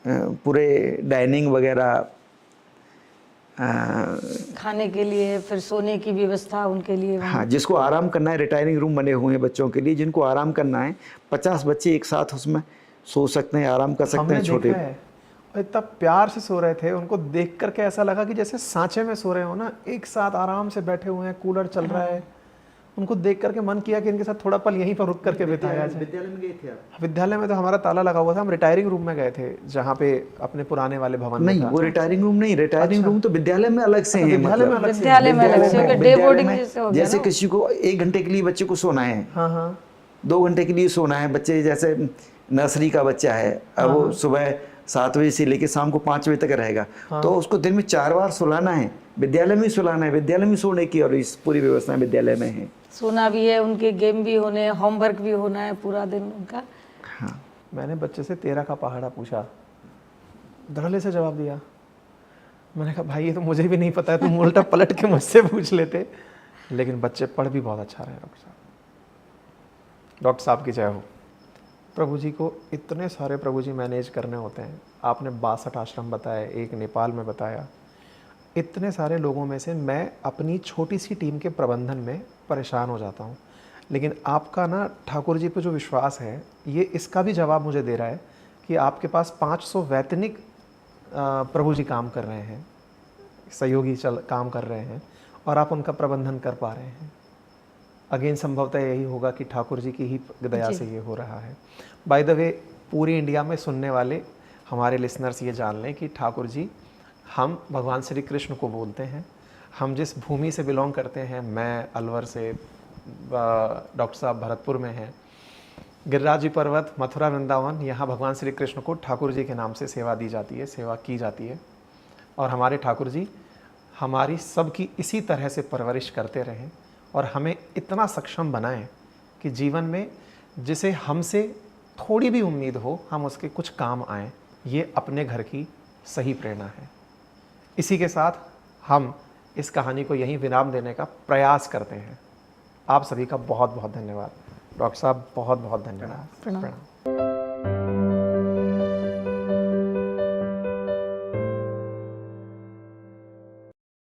पूरे डाइनिंग वगैरह, खाने के लिए, फिर सोने की व्यवस्था उनके लिए। हाँ, जिसको आराम करना है रिटायरिंग रूम बने हुए हैं बच्चों के लिए। जिनको आराम करना है 50 बच्चे एक साथ उसमें सो सकते हैं, आराम कर सकते हैं। छोटे और इतना प्यार से सो रहे थे, उनको देख करके ऐसा लगा कि जैसे सांचे में सो रहे हो ना, एक साथ आराम से बैठे हुए हैं, कूलर चल रहा है। उनको देख करके मन किया कि इनके साथ थोड़ा पल यहीं पर रुक करके बिताया जाए। विद्यालय में गए थे आप? विद्यालय में तो हमारा ताला लगा हुआ था, हम रिटायरिंग रूम में गए थे, जहाँ पे अपने पुराने वाले भवन में नहीं था। वो रिटायरिंग रूम नहीं, रिटायरिंग रूम तो विद्यालय में अलग से है। विद्यालय में अलग से, विद्यालय में अलग से, डे बोर्डिंग जैसे हो गया जैसे ना। किसी को 1 घंटे के लिए बच्चे को सोना है, हाँ 2 घंटे के लिए सोना है। बच्चे जैसे नर्सरी का बच्चा है, अब वो सुबह 7 बजे से लेकर शाम को 5 बजे तक रहेगा, तो उसको दिन में 4 बार सुलाना है, विद्यालय में ही सुलाना है, विद्यालय में सोने की, और इस पूरी व्यवस्था विद्यालय में है। सोना भी है, उनके गेम भी होने, होमवर्क भी होना है पूरा दिन उनका। हाँ, मैंने बच्चे से 13 का पहाड़ा पूछा, धड़ल्ले से जवाब दिया। मैंने कहा भाई ये तो मुझे भी नहीं पता है, तुम उल्टा पलट के मुझसे पूछ लेते। लेकिन बच्चे पढ़ भी बहुत अच्छा रहे। डॉक्टर साहब की जय हो। प्रभु जी को इतने सारे प्रभु जी मैनेज करने होते हैं। आपने 62 आश्रम बताए, एक नेपाल में बताया। इतने सारे लोगों में से मैं अपनी छोटी सी टीम के प्रबंधन में परेशान हो जाता हूँ। लेकिन आपका ना ठाकुर जी पे जो विश्वास है, ये इसका भी जवाब मुझे दे रहा है कि आपके पास 500 वैतनिक प्रभु जी काम कर रहे हैं, सहयोगी काम कर रहे हैं, और आप उनका प्रबंधन कर पा रहे हैं। अगेन संभवतः यही होगा कि ठाकुर जी की ही दया से ये हो रहा है। बाय द वे, पूरी इंडिया में सुनने वाले हमारे लिसनर्स ये जान लें कि ठाकुर जी हम भगवान श्री कृष्ण को बोलते हैं। हम जिस भूमि से बिलोंग करते हैं, मैं अलवर से, डॉक्टर साहब भरतपुर में हैं, गिरिराज जी पर्वत, मथुरा, वृंदावन, यहाँ भगवान श्री कृष्ण को ठाकुर जी के नाम से सेवा दी जाती है, सेवा की जाती है। और हमारे ठाकुर जी हमारी सबकी इसी तरह से परवरिश करते रहें और हमें इतना सक्षम बनाएं कि जीवन में जिसे हमसे थोड़ी भी उम्मीद हो, हम उसके कुछ काम आएँ। ये अपने घर की सही प्रेरणा है। इसी के साथ हम इस कहानी को यहीं विराम देने का प्रयास करते हैं। आप सभी का बहुत बहुत धन्यवाद। डॉक्टर साहब बहुत बहुत धन्यवाद। प्रणाम। प्रणाम।